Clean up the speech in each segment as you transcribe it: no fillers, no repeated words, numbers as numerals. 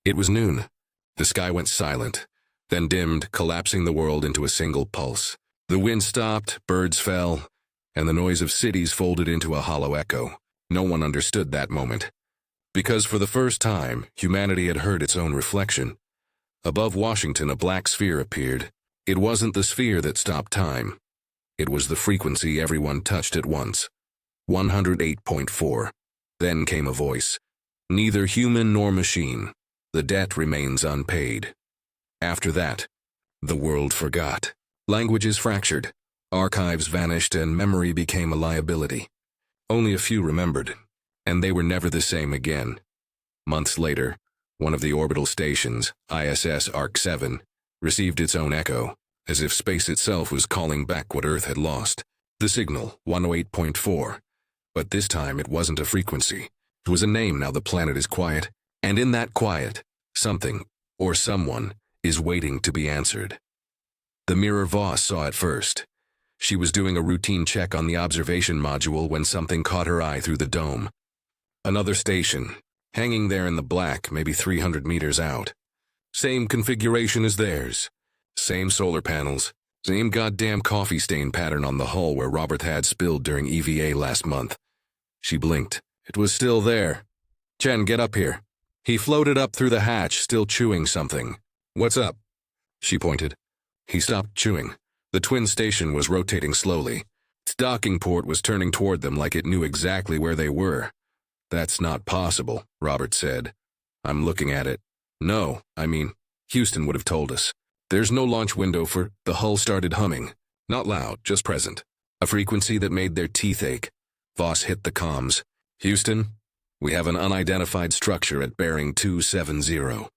It was noon. The sky went silent, then dimmed, collapsing the world into a single pulse. The wind stopped, birds fell, and the noise of cities folded into a hollow echo. No one understood that moment, because for the first time, humanity had heard its own reflection. Above Washington, a black sphere appeared. It wasn't the sphere that stopped time. It was the frequency everyone touched at once. 108.4. Then came a voice. Neither human nor machine. The debt remains unpaid. After that, the world forgot. Languages fractured. Archives vanished and memory became a liability. Only a few remembered, and they were never the same again. Months later, one of the orbital stations, ISS Arc-7, received its own echo, as if space itself was calling back what Earth had lost. The signal, 108.4. But this time it wasn't a frequency. It was a name. Now the planet is quiet, and in that quiet, something, or someone, is waiting to be answered. The mirror Voss saw it first. She was doing a routine check on the observation module when something caught her eye through the dome. Another station, hanging there in the black, maybe 300 meters out. Same configuration as theirs. Same solar panels. Same goddamn coffee stain pattern on the hull where Robert had spilled during EVA last month. She blinked. It was still there. Chen, get up here. He floated up through the hatch, still chewing something. What's up? She pointed. He stopped chewing. The twin station was rotating slowly. Its docking port was turning toward them like it knew exactly where they were. That's not possible, Robert said. I'm looking at it. No, I mean, Houston would have told us. There's no launch window for... The hull started humming. Not loud, just present. A frequency that made their teeth ache. Voss hit the comms. Houston, we have an unidentified structure at bearing 270.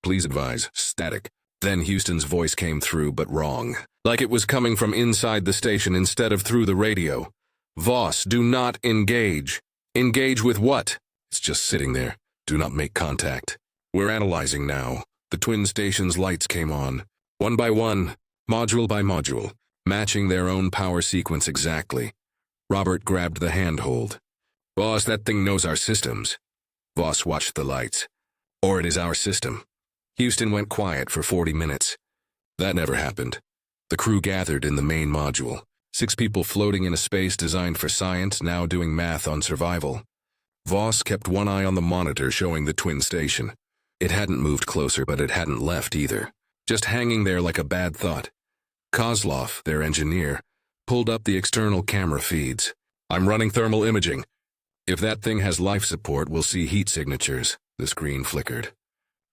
Please advise, static. Then Houston's voice came through, but wrong. Like it was coming from inside the station instead of through the radio. Voss, do not engage. Engage with what? It's just sitting there. Do not make contact. We're analyzing now. The twin station's lights came on. One by one, module by module, matching their own power sequence exactly. Robert grabbed the handhold. Boss, that thing knows our systems. Voss watched the lights. Or it is our system. Houston went quiet for 40 minutes. That never happened. The crew gathered in the main module. 6 people floating in a space designed for science, now doing math on survival. Voss kept one eye on the monitor showing the twin station. It hadn't moved closer, but it hadn't left either. Just hanging there like a bad thought. Kozlov, their engineer, pulled up the external camera feeds. I'm running thermal imaging. If that thing has life support, we'll see heat signatures. The screen flickered.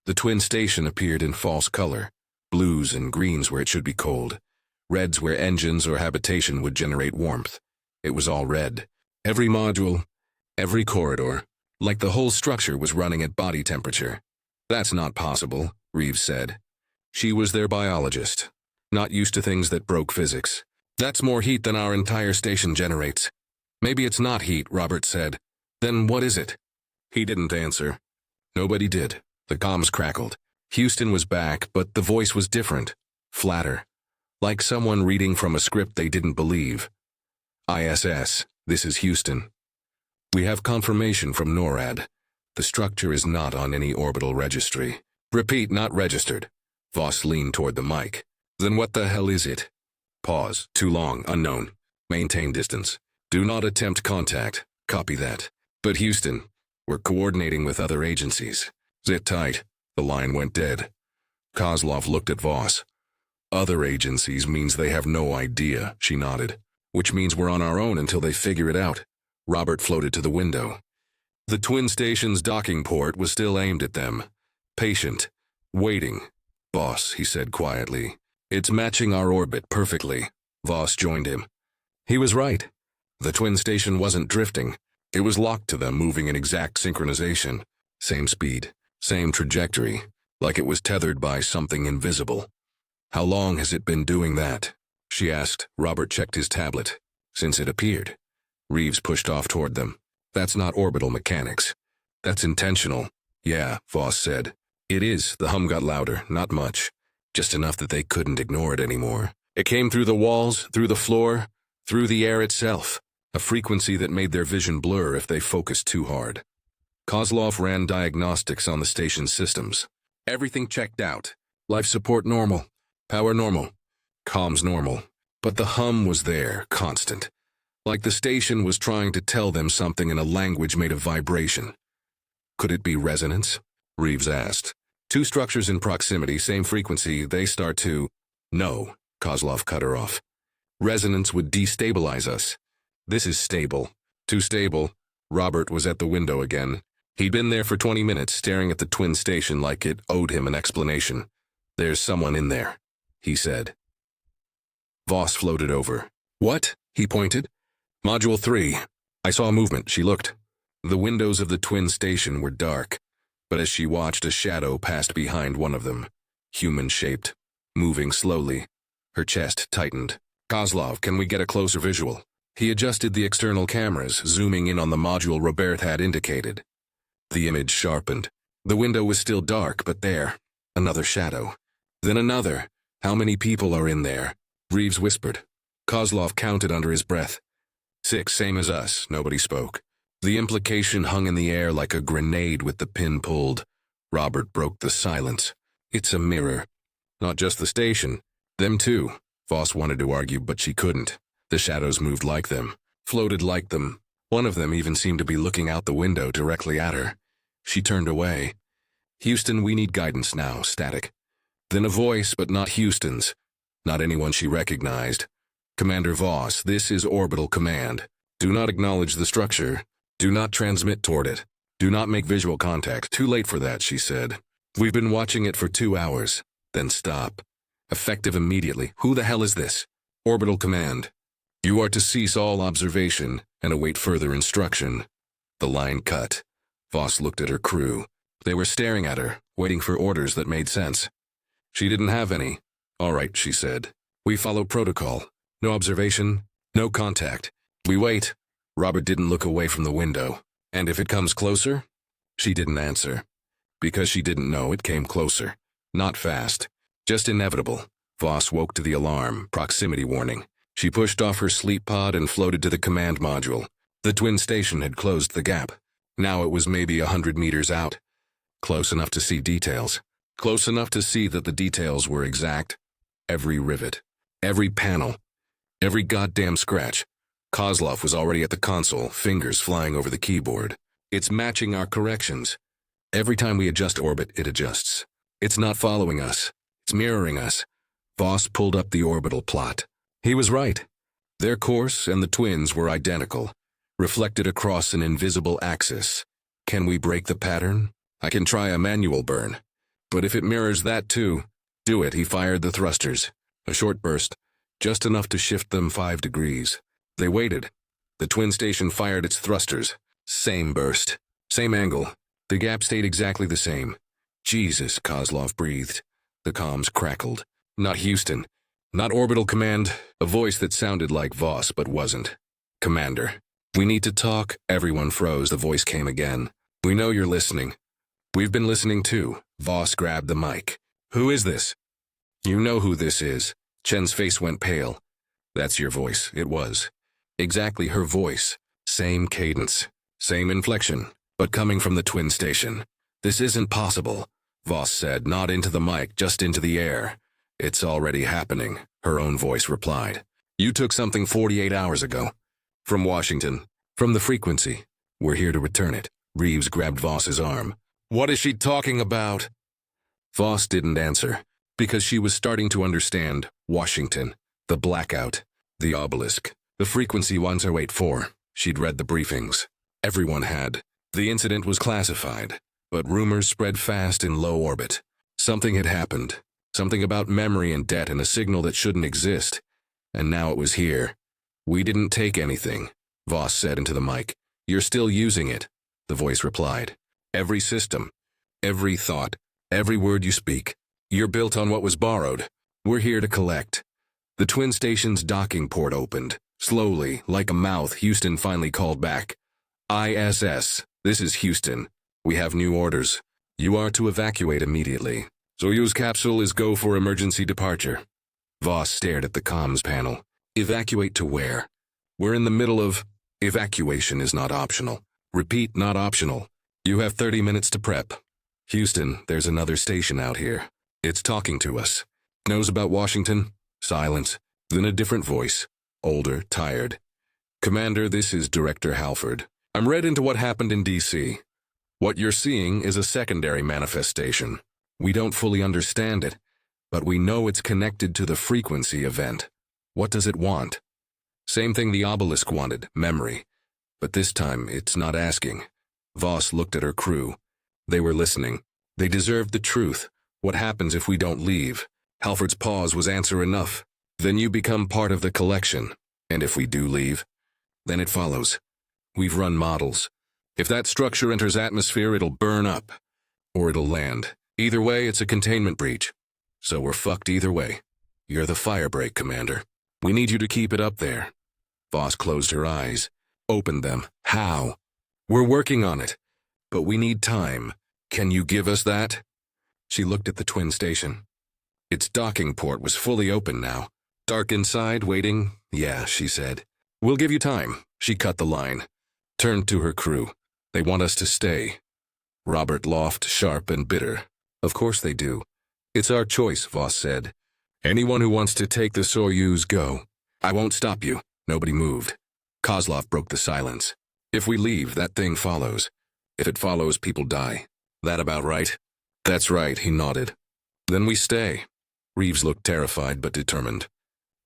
The twin station appeared in false color. Blues and greens where it should be cold. Reds where engines or habitation would generate warmth. It was all red. Every module, every corridor, like the whole structure was running at body temperature. That's not possible, Reeves said. She was their biologist, not used to things that broke physics. That's more heat than our entire station generates. Maybe it's not heat, Robert said. Then what is it? He didn't answer. Nobody did. The comms crackled. Houston was back, but the voice was different, flatter. Like someone reading from a script they didn't believe. ISS, this is Houston. We have confirmation from NORAD. The structure is not on any orbital registry. Repeat, not registered. Voss leaned toward the mic. Then what the hell is it? Pause. Too long. Unknown. Maintain distance. Do not attempt contact. Copy that. But Houston, we're coordinating with other agencies. Sit tight. The line went dead. Kozlov looked at Voss. Other agencies means they have no idea, she nodded. Which means we're on our own until they figure it out. Robert floated to the window. The twin station's docking port was still aimed at them. Patient. Waiting. Boss, he said quietly. It's matching our orbit perfectly. Voss joined him. He was right. The twin station wasn't drifting. It was locked to them, moving in exact synchronization. Same speed, same trajectory, like it was tethered by something invisible. How long has it been doing that? She asked. Robert checked his tablet. Since it appeared. Reeves pushed off toward them. That's not orbital mechanics. That's intentional. Yeah, Voss said. It is. The hum got louder, not much. Just enough that they couldn't ignore it anymore. It came through the walls, through the floor, through the air itself. A frequency that made their vision blur if they focused too hard. Kozlov ran diagnostics on the station's systems. Everything checked out. Life support normal. Power normal. Comms normal. But the hum was there, constant. Like the station was trying to tell them something in a language made of vibration. Could it be resonance? Reeves asked. Two structures in proximity, same frequency, they start to... No, Kozlov cut her off. Resonance would destabilize us. This is stable. Too stable. Robert was at the window again. He'd been there for 20 minutes, staring at the twin station like it owed him an explanation. There's someone in there, he said. Voss floated over. What? He pointed. Module 3. I saw movement, she looked. The windows of the twin station were dark, but as she watched, a shadow passed behind one of them, human-shaped, moving slowly. Her chest tightened. Kozlov, can we get a closer visual? He adjusted the external cameras, zooming in on the module Robert had indicated. The image sharpened. The window was still dark, but there, another shadow. Then another. How many people are in there? Reeves whispered. Kozlov counted under his breath. 6, same as us. Nobody spoke. The implication hung in the air like a grenade with the pin pulled. Robert broke the silence. It's a mirror. Not just the station. Them too. Voss wanted to argue, but she couldn't. The shadows moved like them, floated like them. One of them even seemed to be looking out the window directly at her. She turned away. Houston, we need guidance now, static. Then a voice, but not Houston's. Not anyone she recognized. Commander Voss, this is Orbital Command. Do not acknowledge the structure. Do not transmit toward it. Do not make visual contact. Too late for that, she said. We've been watching it for 2 hours. Then stop. Effective immediately. Who the hell is this? Orbital Command. You are to cease all observation and await further instruction. The line cut. Voss looked at her crew. They were staring at her, waiting for orders that made sense. She didn't have any. All right, she said. We follow protocol. No observation, no contact. We wait. Robert didn't look away from the window. And if it comes closer? She didn't answer. Because she didn't know it came closer. Not fast. Just inevitable. Voss woke to the alarm, proximity warning. She pushed off her sleep pod and floated to the command module. The twin station had closed the gap. Now it was maybe 100 meters out. Close enough to see details. Close enough to see that the details were exact. Every rivet. Every panel. Every goddamn scratch. Kozlov was already at the console, fingers flying over the keyboard. It's matching our corrections. Every time we adjust orbit, it adjusts. It's not following us. It's mirroring us. Voss pulled up the orbital plot. He was right. Their course and the twins were identical, reflected across an invisible axis. Can we break the pattern? I can try a manual burn. But if it mirrors that too, do it. He fired the thrusters. A short burst, just enough to shift them 5 degrees. They waited. The twin station fired its thrusters. Same burst. Same angle. The gap stayed exactly the same. Jesus, Kozlov breathed. The comms crackled. Not Houston. Not Orbital Command. A voice that sounded like Voss but wasn't. Commander. We need to talk. Everyone froze. The voice came again. We know you're listening. We've been listening too. Voss grabbed the mic. Who is this? You know who this is. Chen's face went pale. That's your voice. It was. Exactly her voice. Same cadence. Same inflection. But coming from the twin station. This isn't possible, Voss said, not into the mic, just into the air. It's already happening, her own voice replied. You took something 48 hours ago. From Washington. From the frequency. We're here to return it. Reeves grabbed Voss's arm. What is she talking about? Voss didn't answer, because she was starting to understand. Washington. The blackout. The obelisk. The frequency 1084. She'd read the briefings. Everyone had. The incident was classified, but rumors spread fast in low orbit. Something had happened. Something about memory and debt and a signal that shouldn't exist. And now it was here. We didn't take anything, Voss said into the mic. You're still using it, the voice replied. Every system, every thought, every word you speak. You're built on what was borrowed. We're here to collect. The twin station's docking port opened. Slowly, like a mouth, Houston finally called back. ISS, this is Houston. We have new orders. You are to evacuate immediately. Soyuz capsule is go for emergency departure. Voss stared at the comms panel. Evacuate to where? We're in the middle of... Evacuation is not optional. Repeat, not optional. You have 30 minutes to prep. Houston, there's another station out here. It's talking to us. Knows about Washington? Silence. Then a different voice. Older, tired. Commander, this is Director Halford. I'm read into what happened in D.C. What you're seeing is a secondary manifestation. We don't fully understand it, but we know it's connected to the frequency event. What does it want? Same thing the obelisk wanted, memory. But this time, it's not asking. Voss looked at her crew. They were listening. They deserved the truth. What happens if we don't leave? Halford's pause was answer enough. Then you become part of the collection. And if we do leave, then it follows. We've run models. If that structure enters atmosphere, it'll burn up. Or it'll land. Either way, it's a containment breach. So we're fucked either way. You're the firebreak, Commander. We need you to keep it up there. Voss closed her eyes. Opened them. How? We're working on it. But we need time. Can you give us that? She looked at the twin station. Its docking port was fully open now. Dark inside, waiting? Yeah, she said. We'll give you time. She cut the line. Turned to her crew. They want us to stay. Robert laughed, sharp and bitter. Of course they do. It's our choice, Voss said. Anyone who wants to take the Soyuz, go. I won't stop you. Nobody moved. Kozlov broke the silence. If we leave, that thing follows. If it follows, people die. That about right? That's right, he nodded. Then we stay. Reeves looked terrified but determined.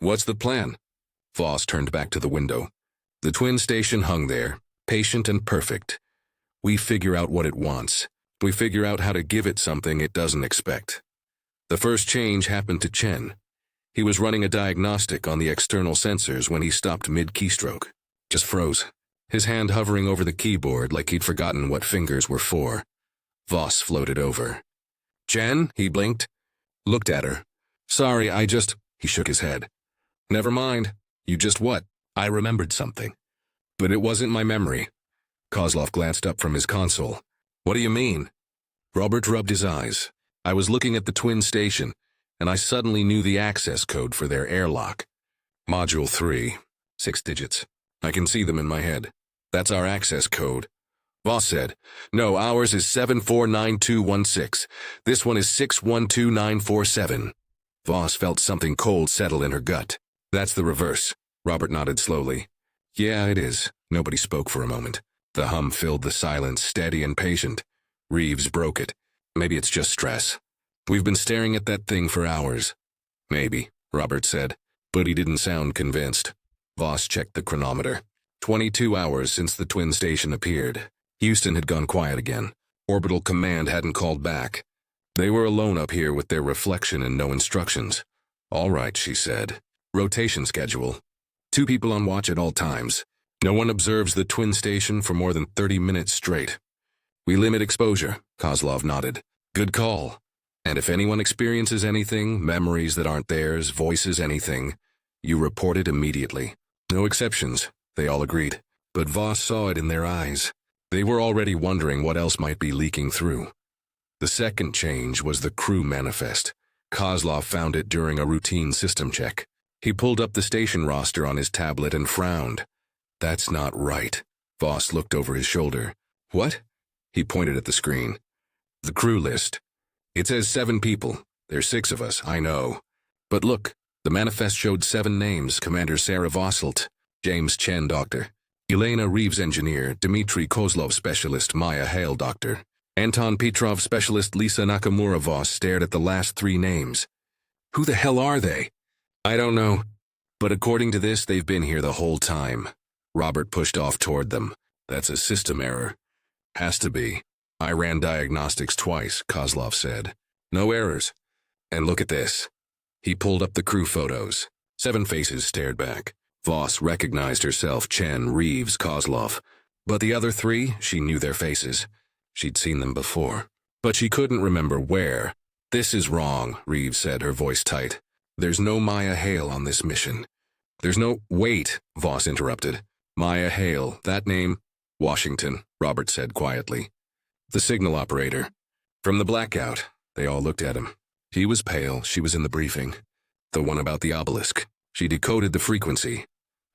What's the plan? Voss turned back to the window. The twin station hung there, patient and perfect. We figure out what it wants. We figure out how to give it something it doesn't expect. The first change happened to Chen. He was running a diagnostic on the external sensors when he stopped mid-keystroke. Just froze, his hand hovering over the keyboard like he'd forgotten what fingers were for. Voss floated over. Chen, he blinked. Looked at her. Sorry, he shook his head. Never mind. You just what? I remembered something. But it wasn't my memory. Kozlov glanced up from his console. What do you mean? Robert rubbed his eyes. I was looking at the twin station, and I suddenly knew the access code for their airlock. Module 3. 6 digits. I can see them in my head. That's our access code. Voss said, No, ours is 749216. This one is 612947. Voss felt something cold settle in her gut. That's the reverse. Robert nodded slowly. Yeah, it is. Nobody spoke for a moment. The hum filled the silence, steady and patient. Reeves broke it. Maybe it's just stress. We've been staring at that thing for hours. Maybe, Robert said, but he didn't sound convinced. Voss checked the chronometer. 22 hours since the twin station appeared. Houston had gone quiet again. Orbital Command hadn't called back. They were alone up here with their reflection and no instructions. All right, she said. Rotation schedule. 2 people on watch at all times. No one observes the twin station for more than 30 minutes straight. We limit exposure, Kozlov nodded. Good call. And if anyone experiences anything, memories that aren't theirs, voices anything, you report it immediately. No exceptions, they all agreed. But Voss saw it in their eyes. They were already wondering what else might be leaking through. The second change was the crew manifest. Kozlov found it during a routine system check. He pulled up the station roster on his tablet and frowned. That's not right. Voss looked over his shoulder. What? He pointed at the screen. The crew list. It says 7 people. There's 6 of us, I know. But look, the manifest showed 7 names. Commander Sarah Vosselt, James Chen, doctor. Elena Reeves, engineer. Dmitry Kozlov, specialist. Maya Hale, doctor. Anton Petrov, specialist. Lisa Nakamura. Voss stared at the last 3 names. Who the hell are they? I don't know. But according to this, they've been here the whole time. Robert pushed off toward them. That's a system error. Has to be. I ran diagnostics twice, Kozlov said. No errors. And look at this. He pulled up the crew photos. 7 faces stared back. Voss recognized herself, Chen, Reeves, Kozlov. But the other 3, she knew their faces. She'd seen them before. But she couldn't remember where. This is wrong, Reeves said, her voice tight. There's no Maya Hale on this mission. There's no— Wait, Voss interrupted. Maya Hale, that name? Washington, Robert said quietly. The signal operator. From the blackout, they all looked at him. He was pale, she was in the briefing. The one about the obelisk. She decoded the frequency.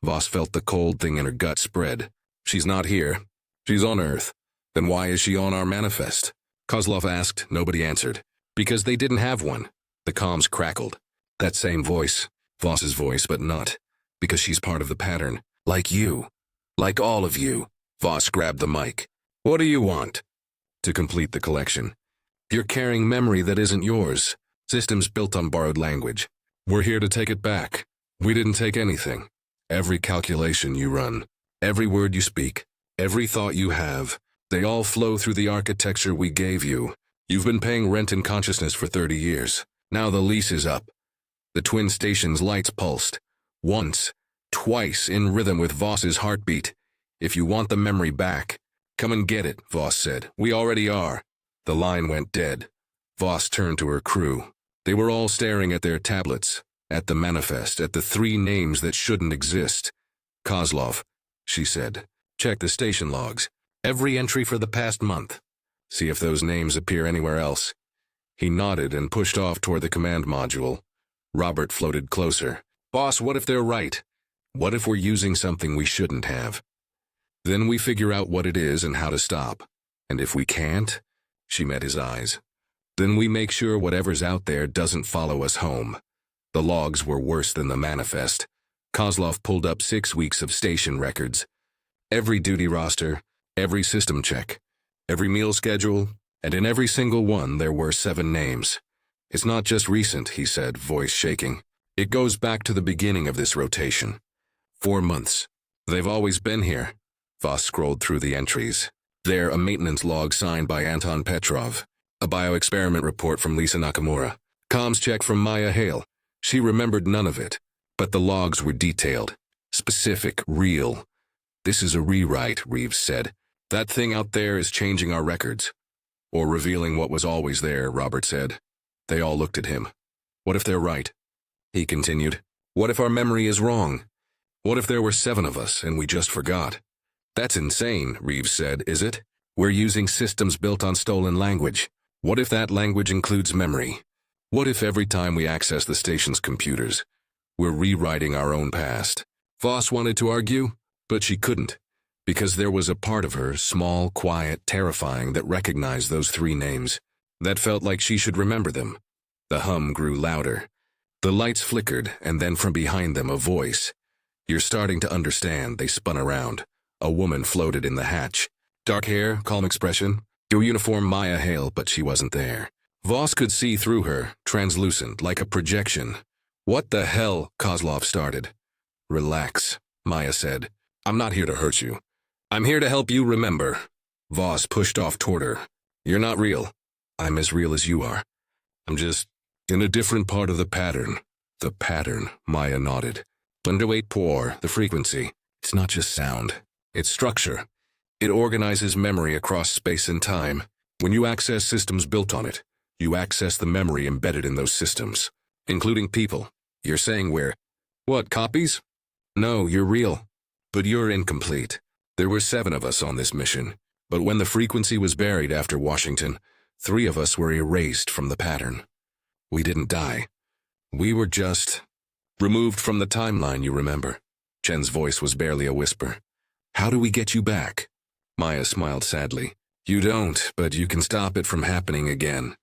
Voss felt the cold thing in her gut spread. She's not here. She's on Earth. Then why is she on our manifest? Kozlov asked. Nobody answered. Because they didn't have one. The comms crackled. That same voice. Voss's voice, but not. Because she's part of the pattern. Like you. Like all of you. Voss grabbed the mic. What do you want? To complete the collection. You're carrying memory that isn't yours. Systems built on borrowed language. We're here to take it back. We didn't take anything. Every calculation you run, every word you speak, every thought you have, they all flow through the architecture we gave you. You've been paying rent in consciousness for 30 years. Now the lease is up. The twin station's lights pulsed. Once, twice, in rhythm with Voss's heartbeat. If you want the memory back, come and get it, Voss said. We already are. The line went dead. Voss turned to her crew. They were all staring at their tablets, at the manifest, at the three names that shouldn't exist. Kozlov, she said, check the station logs. Every entry for the past month. See if those names appear anywhere else. He nodded and pushed off toward the command module. Robert floated closer. Boss, what if they're right? What if we're using something we shouldn't have? Then we figure out what it is and how to stop. And if we can't, she met his eyes. Then we make sure whatever's out there doesn't follow us home. The logs were worse than the manifest. Kozlov pulled up 6 weeks of station records. Every duty roster, every system check, every meal schedule, and in every single one there were 7 names. It's not just recent, he said, voice shaking. It goes back to the beginning of this rotation. 4 months. They've always been here. Voss scrolled through the entries. There, a maintenance log signed by Anton Petrov. A bioexperiment report from Lisa Nakamura. Comms check from Maya Hale. She remembered none of it. But the logs were detailed. Specific, real. This is a rewrite, Reeves said. That thing out there is changing our records. Or revealing what was always there, Robert said. They all looked at him. What if they're right? He continued. What if our memory is wrong? What if there were 7 of us and we just forgot? That's insane, Reeves said, is it? We're using systems built on stolen language. What if that language includes memory? What if every time we access the station's computers, we're rewriting our own past? Voss wanted to argue, but she couldn't, because there was a part of her, small, quiet, terrifying, that recognized those 3 names, that felt like she should remember them. The hum grew louder. The lights flickered, and then from behind them a voice. You're starting to understand, they spun around. A woman floated in the hatch. Dark hair, calm expression. Your uniform Maya Hale, but she wasn't there. Voss could see through her, translucent, like a projection. What the hell, Kozlov started. Relax, Maya said. I'm not here to hurt you. I'm here to help you remember. Voss pushed off toward her. You're not real. I'm as real as you are. I'm just in a different part of the pattern. The pattern, Maya nodded. Underweight poor, the frequency. It's not just sound. It's structure. It organizes memory across space and time. When you access systems built on it, you access the memory embedded in those systems, including people. You're saying we're, what, copies? No, you're real. But you're incomplete. There were 7 of us on this mission, but when the frequency was buried after Washington, 3 of us were erased from the pattern. We didn't die. We were just removed from the timeline, you remember. Chen's voice was barely a whisper. How do we get you back? Maya smiled sadly. You don't, but you can stop it from happening again.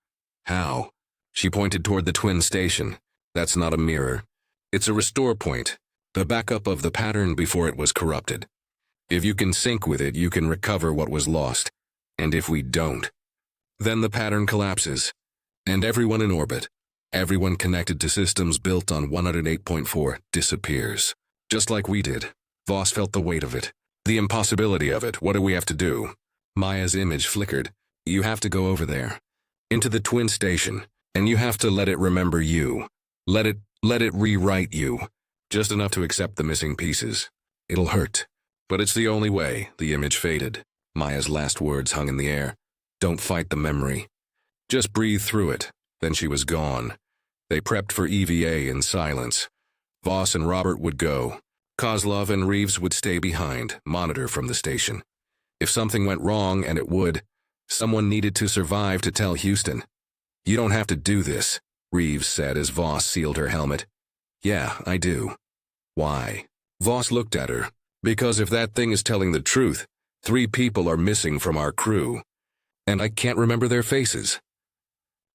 How? She pointed toward the twin station. That's not a mirror. It's a restore point, the backup of the pattern before it was corrupted. If you can sync with it, you can recover what was lost. And if we don't, then the pattern collapses. And everyone in orbit, everyone connected to systems built on 108.4 disappears. Just like we did. Voss felt the weight of it. The impossibility of it. What do we have to do? Maya's image flickered. You have to go over there. Into the twin station. And you have to let it remember you. Let it rewrite you. Just enough to accept the missing pieces. It'll hurt. But it's the only way. The image faded. Maya's last words hung in the air. Don't fight the memory. Just breathe through it. Then she was gone. They prepped for EVA in silence. Voss and Robert would go. Kozlov and Reeves would stay behind, monitor from the station. If something went wrong, and it would, someone needed to survive to tell Houston. You don't have to do this, Reeves said as Voss sealed her helmet. Yeah, I do. Why? Voss looked at her. Because if that thing is telling the truth, 3 people are missing from our crew. and I can't remember their faces.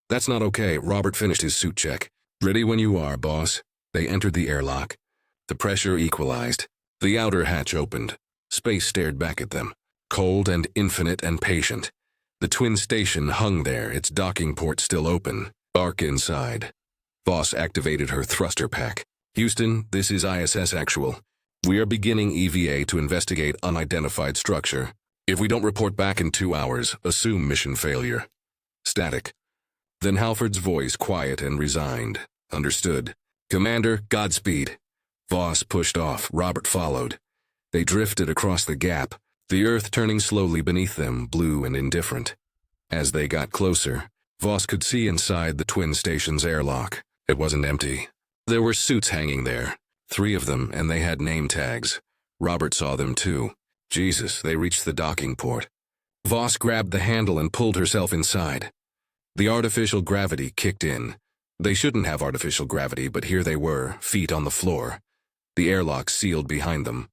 That's not okay. Robert finished his suit check. Ready when you are, boss. They entered the airlock. The pressure equalized. The outer hatch opened. Space stared back at them, cold and infinite and patient. The twin station hung there, its docking port still open, dark inside. Voss activated her thruster pack. Houston, this is ISS Actual. We are beginning EVA to investigate unidentified structure. If we don't report back in 2 hours, assume mission failure. Static. Then Halford's voice, quiet and resigned. Understood. Commander, Godspeed. Voss pushed off. Robert followed. They drifted across the gap, the earth turning slowly beneath them, blue and indifferent. As they got closer, Voss could see inside the twin station's airlock. It wasn't empty. There were suits hanging there, 3 of them, and they had name tags. Robert saw them too. Jesus, they reached the docking port. Voss grabbed the handle and pulled herself inside. The artificial gravity kicked in. They shouldn't have artificial gravity, but here they were, feet on the floor. The airlock sealed behind them.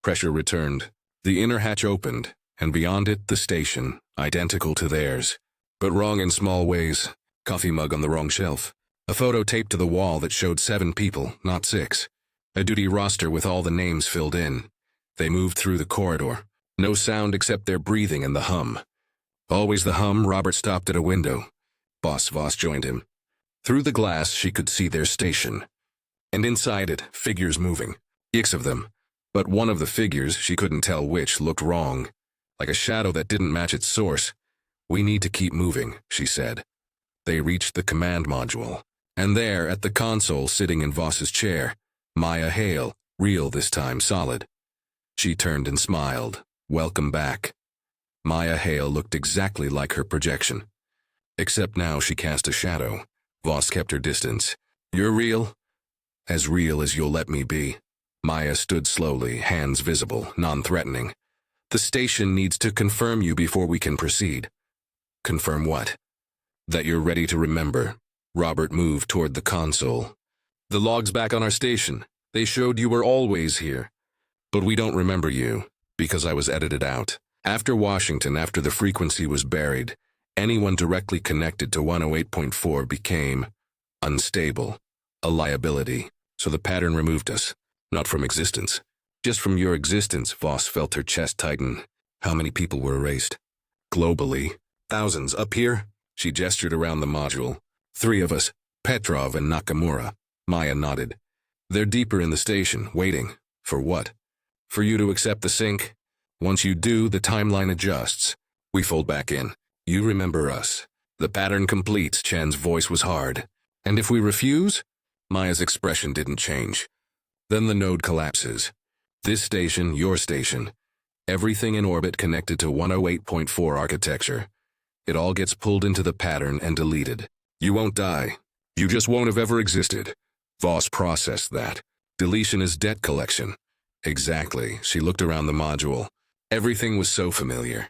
Pressure returned. The inner hatch opened, and beyond it, the station, identical to theirs, but wrong in small ways. Coffee mug on the wrong shelf. A photo taped to the wall that showed 7 people, not 6. A duty roster with all the names filled in. They moved through the corridor. No sound except their breathing and the hum. Always the hum. Robert stopped at a window. Boss Voss joined him. Through the glass, she could see their station. And inside it, figures moving. 6 of them. But one of the figures, she couldn't tell which, looked wrong. Like a shadow that didn't match its source. We need to keep moving, she said. They reached the command module. And there, at the console, sitting in Voss's chair, Maya Hale, real this time, solid. She turned and smiled. Welcome back. Maya Hale looked exactly like her projection. Except now she cast a shadow. Voss kept her distance. You're real? As real as you'll let me be. Maya stood slowly, hands visible, non-threatening. The station needs to confirm you before we can proceed. Confirm what? That you're ready to remember. Robert moved toward the console. The logs back on our station. They showed you were always here. But we don't remember you, because I was edited out. After Washington, after the frequency was buried, anyone directly connected to 108.4 became unstable, a liability. So the pattern removed us. Not from existence. Just from your existence. Voss felt her chest tighten. How many people were erased? Globally. Thousands. Up here? She gestured around the module. 3 of us. Petrov and Nakamura. Maya nodded. They're deeper in the station, waiting. For what? For you to accept the sync. Once you do, the timeline adjusts. We fold back in. You remember us. The pattern completes. Chen's voice was hard. And if we refuse? Maya's expression didn't change. Then the node collapses. This station, your station. Everything in orbit connected to 108.4 architecture. It all gets pulled into the pattern and deleted. You won't die. You just won't have ever existed. Voss processed that. Deletion is debt collection. Exactly. She looked around the module. Everything was so familiar.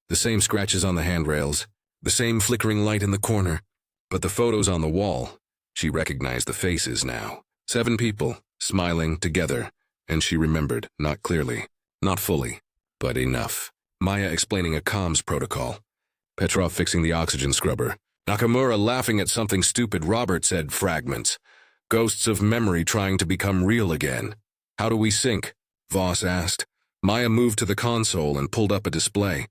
The same scratches on the handrails. The same flickering light in the corner. But the photos on the wall. She recognized the faces now. 7 people. Smiling together, and she remembered, not clearly, not fully, but enough. Maya explaining a comms protocol. Petrov fixing the oxygen scrubber. Nakamura laughing at something stupid. Robert said fragments. Ghosts of memory trying to become real again. How do we sync? Voss asked. Maya moved to the console and pulled up a display.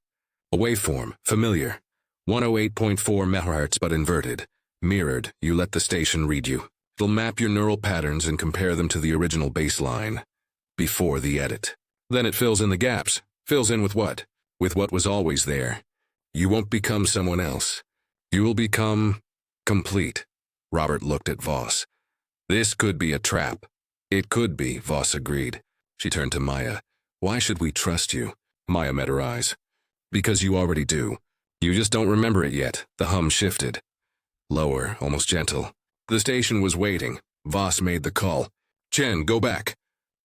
A waveform, familiar. 108.4 MHz but inverted. Mirrored, you let the station read you. It'll map your neural patterns and compare them to the original baseline, before the edit. Then it fills in the gaps. Fills in with what? With what was always there. You won't become someone else. You will become complete. Robert looked at Voss. This could be a trap. It could be, Voss agreed. She turned to Maya. Why should we trust you? Maya met her eyes. Because you already do. You just don't remember it yet. The hum shifted. Lower, almost gentle. The station was waiting. Voss made the call. Chen, go back.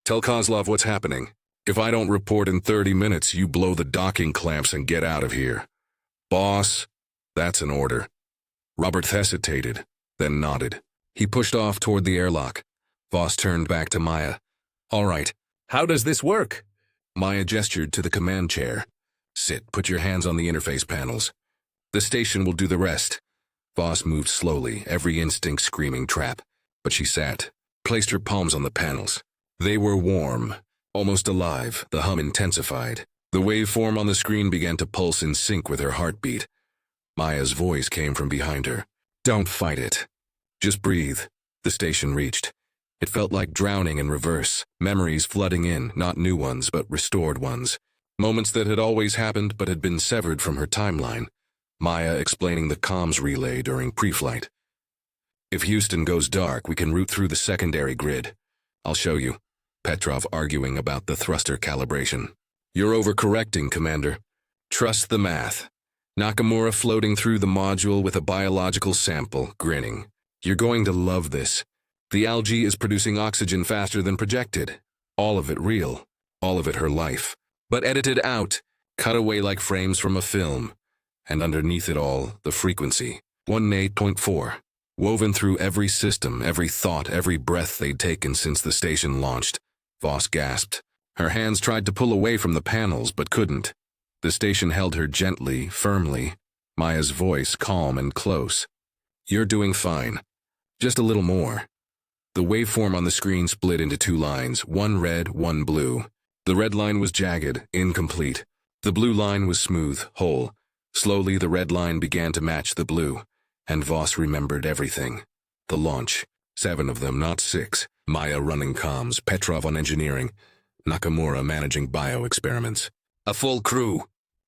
Tell Kozlov what's happening. If I don't report in 30 minutes, you blow the docking clamps and get out of here. Boss, that's an order. Robert hesitated, then nodded. He pushed off toward the airlock. Voss turned back to Maya. All right. How does this work? Maya gestured to the command chair. Sit, put your hands on the interface panels. The station will do the rest. Voss moved slowly, every instinct screaming trap. But she sat, placed her palms on the panels. They were warm, almost alive, the hum intensified. The waveform on the screen began to pulse in sync with her heartbeat. Maya's voice came from behind her. Don't fight it. Just breathe. The station reached. It felt like drowning in reverse, memories flooding in, not new ones, but restored ones. Moments that had always happened but had been severed from her timeline. Maya explaining the comms relay during pre-flight. If Houston goes dark, we can route through the secondary grid. I'll show you. Petrov arguing about the thruster calibration. You're overcorrecting, Commander. Trust the math. Nakamura floating through the module with a biological sample, grinning. You're going to love this. The algae is producing oxygen faster than projected. All of it real. All of it her life. But edited out, cut away like frames from a film. And underneath it all, the frequency. 108.4. Woven through every system, every thought, every breath they'd taken since the station launched. Voss gasped. Her hands tried to pull away from the panels, but couldn't. The station held her gently, firmly. Maya's voice calm and close. You're doing fine. Just a little more. The waveform on the screen split into two lines, one red, one blue. The red line was jagged, incomplete. The blue line was smooth, whole. Slowly, the red line began to match the blue, and Voss remembered everything. The launch. 7 of them, not 6. Maya running comms, Petrov on engineering, Nakamura managing bio-experiments. A full crew.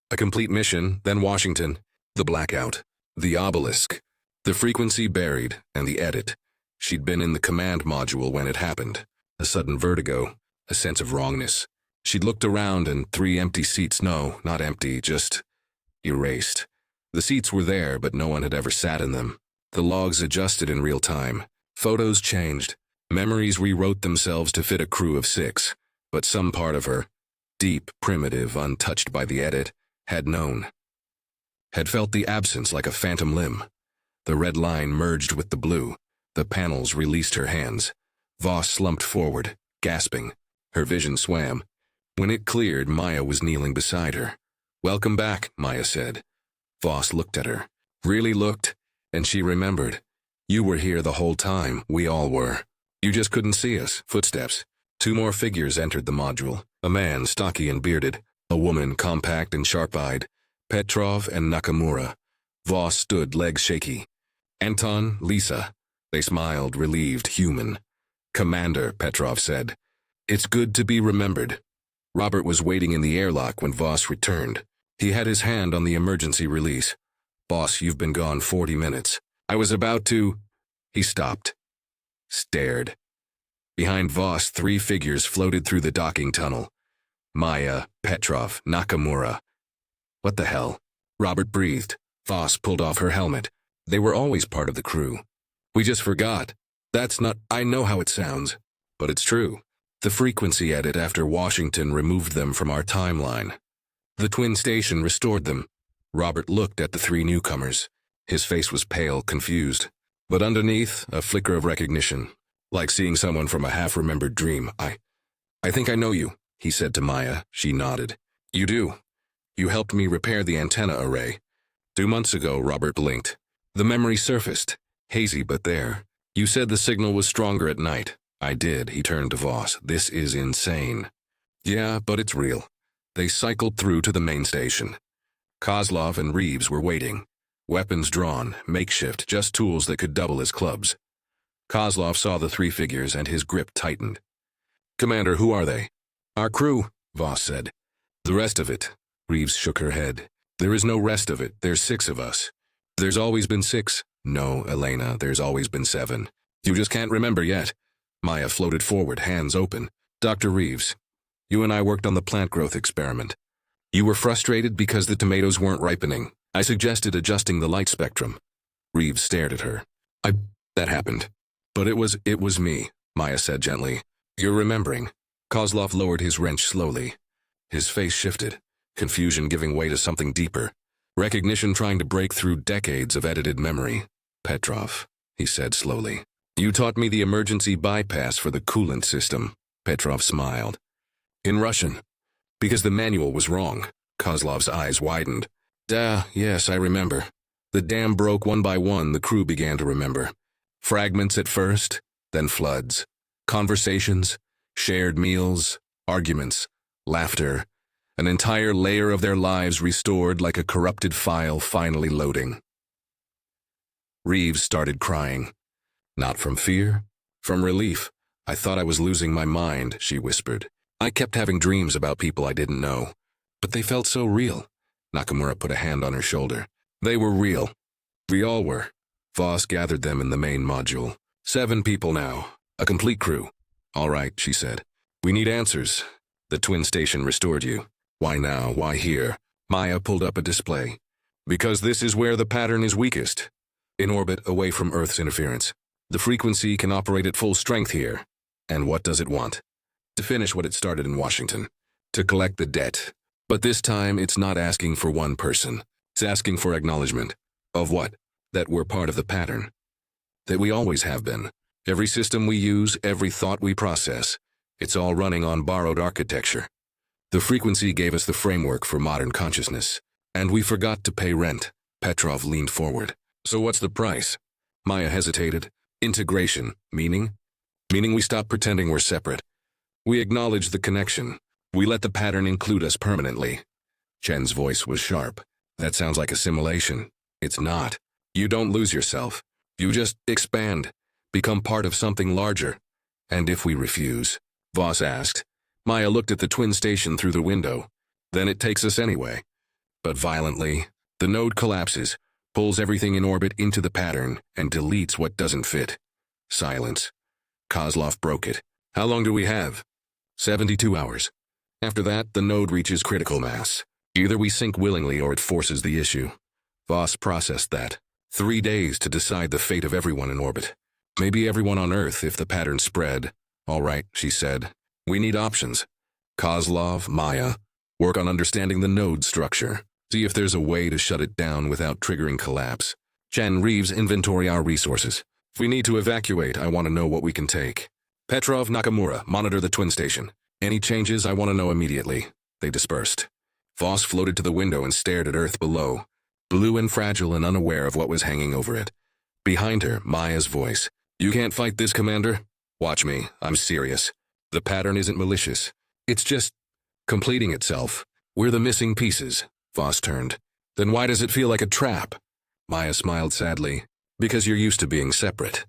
A complete mission, then Washington. The blackout. The obelisk. The frequency buried, and the edit. She'd been in the command module when it happened. A sudden vertigo, a sense of wrongness. She'd looked around and 3 empty seats, no, not empty, just erased. The seats were there, but no one had ever sat in them. The logs adjusted in real time. Photos changed. Memories rewrote themselves to fit a crew of 6. But some part of her, deep, primitive, untouched by the edit, had known. Had felt the absence like a phantom limb. The red line merged with the blue. The panels released her hands. Voss slumped forward, gasping. Her vision swam. When it cleared, Maya was kneeling beside her. Welcome back, Maya said. Voss looked at her. Really looked, and she remembered. You were here the whole time, we all were. You just couldn't see us. Footsteps. 2 more figures entered the module. A man, stocky and bearded. A woman, compact and sharp-eyed. Petrov and Nakamura. Voss stood, legs shaky. Anton, Lisa. They smiled, relieved, human. Commander, Petrov said. It's good to be remembered. Robert was waiting in the airlock when Voss returned. He had his hand on the emergency release. Boss, you've been gone 40 minutes. I was about to... He stopped. Stared. Behind Voss, 3 figures floated through the docking tunnel. Maya, Petrov, Nakamura. What the hell? Robert breathed. Voss pulled off her helmet. They were always part of the crew. We just forgot. That's not... I know how it sounds. But it's true. The frequency edit after Washington removed them from our timeline. The twin station restored them. Robert looked at the 3 newcomers. His face was pale, confused. But underneath, a flicker of recognition. Like seeing someone from a half-remembered dream. I think I know you, he said to Maya. She nodded. You do. You helped me repair the antenna array. 2 months ago, Robert blinked. The memory surfaced. Hazy, but there. You said the signal was stronger at night. I did, he turned to Voss. This is insane. Yeah, but it's real. They cycled through to the main station. Kozlov and Reeves were waiting. Weapons drawn, makeshift, just tools that could double as clubs. Kozlov saw the 3 figures and his grip tightened. Commander, who are they? Our crew, Voss said. The rest of it. Reeves shook her head. There is no rest of it. There's 6 of us. There's always been 6. No, Elena, there's always been 7. You just can't remember yet. Maya floated forward, hands open. Dr. Reeves, you and I worked on the plant growth experiment. You were frustrated because the tomatoes weren't ripening. I suggested adjusting the light spectrum. Reeves stared at her. That happened. But it was me, Maya said gently. You're remembering. Kozlov lowered his wrench slowly. His face shifted, confusion giving way to something deeper. Recognition trying to break through decades of edited memory. Petrov, he said slowly. You taught me the emergency bypass for the coolant system. Petrov smiled. In Russian. Because the manual was wrong. Kozlov's eyes widened. Yes, I remember. The dam broke one by one, the crew began to remember. Fragments at first, then floods. Conversations, shared meals, arguments, laughter. An entire layer of their lives restored like a corrupted file finally loading. Reeves started crying. Not from fear, from relief. I thought I was losing my mind, she whispered. I kept having dreams about people I didn't know, but they felt so real. Nakamura put a hand on her shoulder. They were real. We all were. Voss gathered them in the main module. 7 people now. A complete crew. All right, she said. We need answers. The twin station restored you. Why now? Why here? Maya pulled up a display. Because this is where the pattern is weakest. In orbit, away from Earth's interference. The frequency can operate at full strength here. And what does it want? To finish what it started in Washington. To collect the debt. But this time, it's not asking for one person. It's asking for acknowledgement. Of what? That we're part of the pattern. That we always have been. Every system we use, every thought we process, it's all running on borrowed architecture. The frequency gave us the framework for modern consciousness. And we forgot to pay rent. Petrov leaned forward. So what's the price? Maya hesitated. Integration. Meaning? Meaning we stop pretending we're separate. We acknowledge the connection. We let the pattern include us permanently. Chen's voice was sharp. That sounds like assimilation. It's not. You don't lose yourself. You just expand. Become part of something larger. And if we refuse? Voss asked. Maya looked at the twin station through the window. Then it takes us anyway. But violently, the node collapses, pulls everything in orbit into the pattern, and deletes what doesn't fit. Silence. Kozlov broke it. How long do we have? 72 hours. After that, the node reaches critical mass. Either we sink willingly or it forces the issue. Voss processed that. 3 days to decide the fate of everyone in orbit. Maybe everyone on Earth if the pattern spread. All right, she said. We need options. Kozlov, Maya, work on understanding the node structure. See if there's a way to shut it down without triggering collapse. Chen, Reeves, inventory our resources. If we need to evacuate, I want to know what we can take. Petrov, Nakamura, monitor the twin station. Any changes, I want to know immediately. They dispersed. Voss floated to the window and stared at Earth below, blue and fragile and unaware of what was hanging over it. Behind her, Maya's voice. You can't fight this, Commander. Watch me, I'm serious. The pattern isn't malicious. It's just completing itself. We're the missing pieces. Voss turned. Then why does it feel like a trap? Maya smiled sadly. Because you're used to being separate.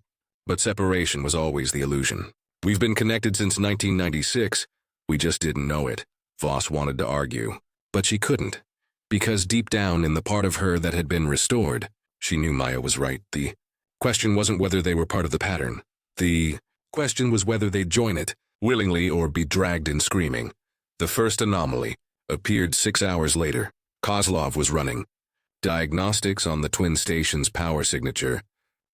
But separation was always the illusion. We've been connected since 1996. We just didn't know it. Voss wanted to argue. But she couldn't. Because deep down in the part of her that had been restored, she knew Maya was right. The question wasn't whether they were part of the pattern. The question was whether they'd join it, willingly or be dragged in screaming. The first anomaly appeared 6 hours later. Kozlov was running diagnostics on the twin station's power signature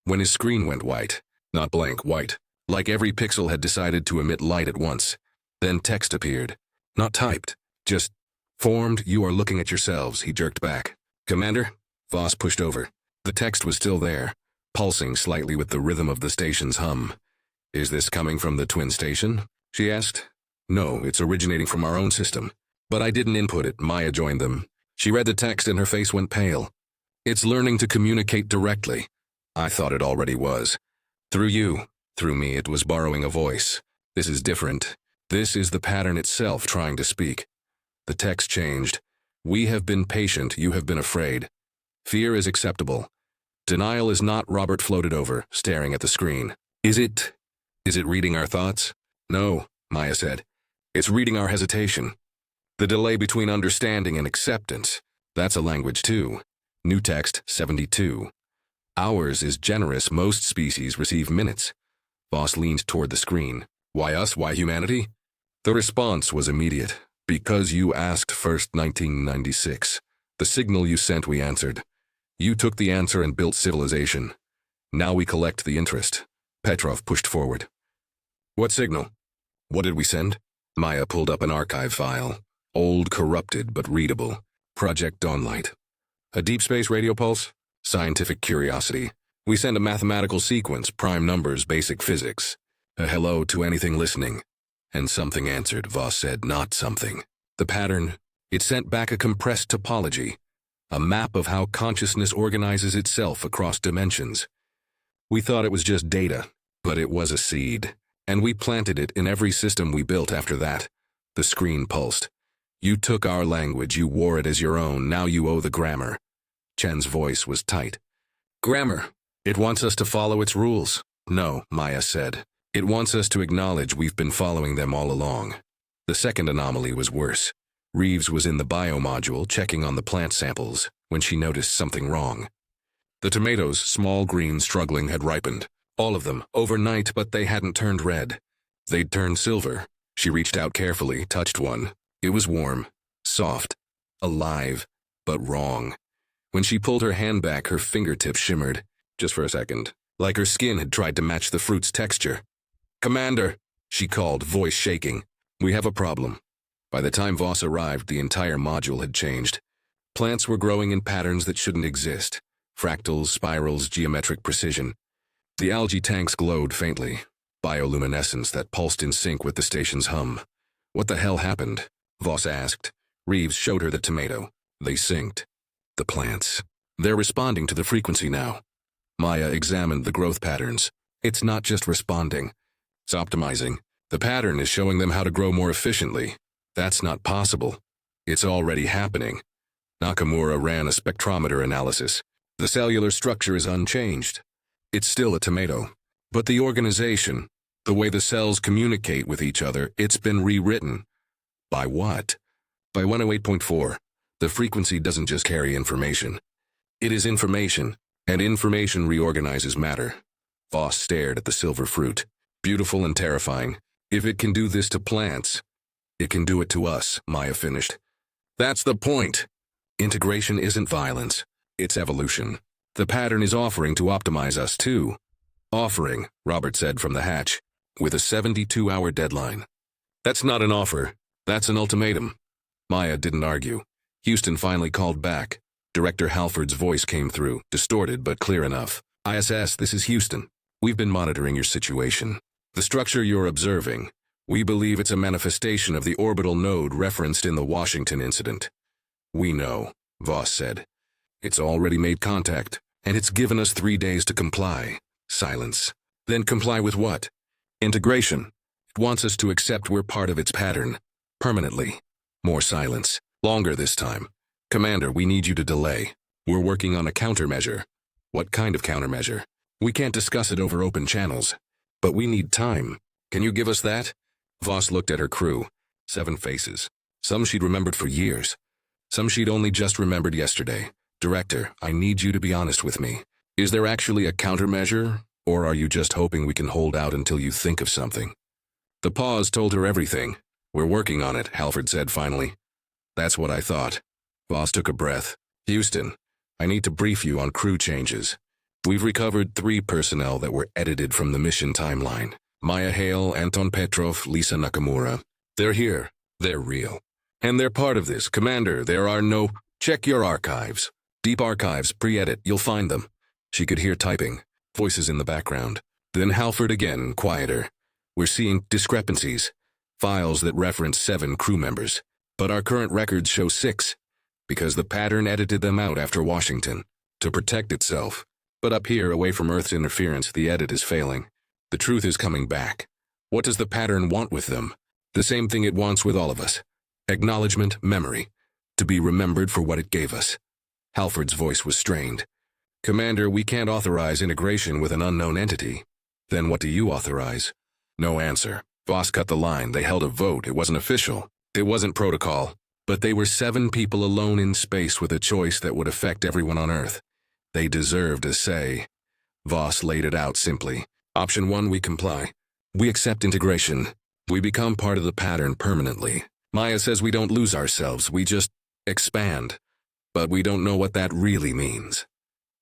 when his screen went white. Not blank, white. Like every pixel had decided to emit light at once. Then text appeared. Not typed. Just formed. You are looking at yourselves, he jerked back. Commander? Voss pushed over. The text was still there, pulsing slightly with the rhythm of the station's hum. Is this coming from the twin station? She asked. No, it's originating from our own system. But I didn't input it. Maya joined them. She read the text and her face went pale. It's learning to communicate directly. I thought it already was. Through you, through me, it was borrowing a voice. This is different. This is the pattern itself trying to speak. The text changed. We have been patient, you have been afraid. Fear is acceptable. Denial is not. Robert floated over, staring at the screen. Is it reading our thoughts? No, Maya said. It's reading our hesitation. The delay between understanding and acceptance. That's a language too. New text, 72. Ours is generous. Most species receive minutes. Voss leaned toward the screen. Why us? Why humanity? The response was immediate. Because you asked first, 1996. The signal you sent, we answered. You took the answer and built civilization. Now we collect the interest. Petrov pushed forward. What signal? What did we send? Maya pulled up an archive file. Old, corrupted, but readable. Project Dawnlight. A deep space radio pulse? Scientific curiosity. We send a mathematical sequence, prime numbers, basic physics. A hello to anything listening. And something answered, Voss said, not something. The pattern, it sent back a compressed topology. A map of how consciousness organizes itself across dimensions. We thought it was just data, but it was a seed, and we planted it in every system we built after that. The screen pulsed. You took our language, you wore it as your own, now you owe the grammar. Chen's voice was tight. Grammar. It wants us to follow its rules. No, Maya said. It wants us to acknowledge we've been following them all along. The second anomaly was worse. Reeves was in the biomodule checking on the plant samples when she noticed something wrong. The tomatoes, small, green, struggling, had ripened. All of them, overnight, but they hadn't turned red. They'd turned silver. She reached out carefully, touched one. It was warm, soft, alive, but wrong. When she pulled her hand back, her fingertips shimmered, just for a second, like her skin had tried to match the fruit's texture. Commander, she called, voice shaking. We have a problem. By the time Voss arrived, the entire module had changed. Plants were growing in patterns that shouldn't exist. Fractals, spirals, geometric precision. The algae tanks glowed faintly, bioluminescence that pulsed in sync with the station's hum. What the hell happened? Voss asked. Reeves showed her the tomato. They synced. The plants. They're responding to the frequency now. Maya examined the growth patterns. It's not just responding. It's optimizing. The pattern is showing them how to grow more efficiently. That's not possible. It's already happening. Nakamura ran a spectrometer analysis. The cellular structure is unchanged. It's still a tomato. But the organization, the way the cells communicate with each other, it's been rewritten. By what? By 108.4. The frequency doesn't just carry information. It is information, and information reorganizes matter. Voss stared at the silver fruit. Beautiful and terrifying. If it can do this to plants, it can do it to us, Maya finished. That's the point. Integration isn't violence. It's evolution. The pattern is offering to optimize us too. Offering, Robert said from the hatch, with a 72-hour deadline. That's not an offer. That's an ultimatum. Maya didn't argue. Houston finally called back. Director Halford's voice came through, distorted but clear enough. ISS, this is Houston. We've been monitoring your situation. The structure you're observing, we believe it's a manifestation of the orbital node referenced in the Washington incident. We know, Voss said. It's already made contact, and it's given us 3 days to comply. Silence. Then comply with what? Integration. It wants us to accept we're part of its pattern. Permanently. More silence. Longer this time. Commander, we need you to delay. We're working on a countermeasure. What kind of countermeasure? We can't discuss it over open channels. But we need time. Can you give us that? Voss looked at her crew. 7 faces. Some she'd remembered for years. Some she'd only just remembered yesterday. Director, I need you to be honest with me. Is there actually a countermeasure, or are you just hoping we can hold out until you think of something? The pause told her everything. We're working on it, Halford said finally. That's what I thought. Voss took a breath. Houston, I need to brief you on crew changes. We've recovered 3 personnel that were edited from the mission timeline. Maya Hale, Anton Petrov, Lisa Nakamura. They're here. They're real. And they're part of this. Commander, there are no... Check your archives. Deep archives, pre-edit, you'll find them. She could hear typing, voices in the background. Then Halford again, quieter. We're seeing discrepancies. Files that reference 7 crew members. But our current records show 6. Because the pattern edited them out after Washington. To protect itself. But up here, away from Earth's interference, the edit is failing. The truth is coming back. What does the pattern want with them? The same thing it wants with all of us. Acknowledgement, memory. To be remembered for what it gave us. Halford's voice was strained. Commander, we can't authorize integration with an unknown entity. Then what do you authorize? No answer. Voss cut the line. They held a vote. It wasn't official. It wasn't protocol. But they were 7 people alone in space with a choice that would affect everyone on Earth. They deserved a say. Voss laid it out simply. Option 1, we comply. We accept integration. We become part of the pattern permanently. Maya says we don't lose ourselves, we just expand. But we don't know what that really means.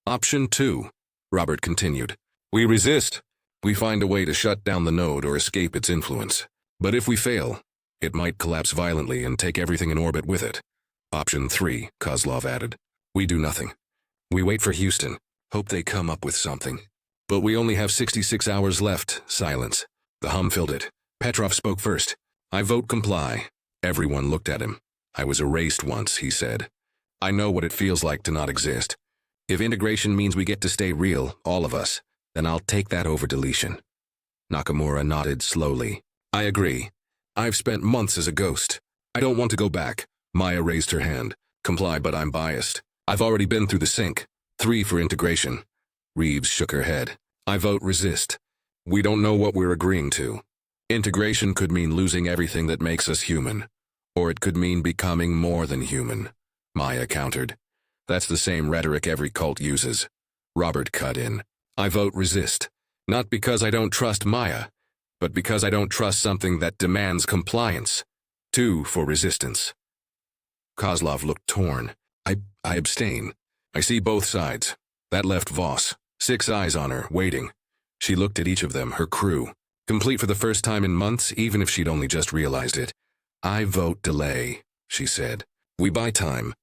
Option 2, Robert continued. We resist. We find a way to shut down the node or escape its influence. But if we fail, it might collapse violently and take everything in orbit with it. Option 3, Kozlov added. We do nothing. We wait for Houston. Hope they come up with something. But we only have 66 hours left. Silence. The hum filled it. Petrov spoke first. I vote comply. Everyone looked at him. I was erased once, he said. I know what it feels like to not exist. If integration means we get to stay real, all of us, then I'll take that over deletion. Nakamura nodded slowly. I agree. I've spent months as a ghost. I don't want to go back. Maya raised her hand. Comply, but I'm biased. I've already been through the sink. 3 for integration. Reeves shook her head. I vote resist. We don't know what we're agreeing to. Integration could mean losing everything that makes us human. Or it could mean becoming more than human. Maya countered. That's the same rhetoric every cult uses. Robert cut in. I vote resist. Not because I don't trust Maya, but because I don't trust something that demands compliance. 2 for resistance. Kozlov looked torn. I abstain. I see both sides. That left Voss. 6 eyes on her, waiting. She looked at each of them, her crew. Complete for the first time in months, even if she'd only just realized it. I vote delay, she said. We buy time.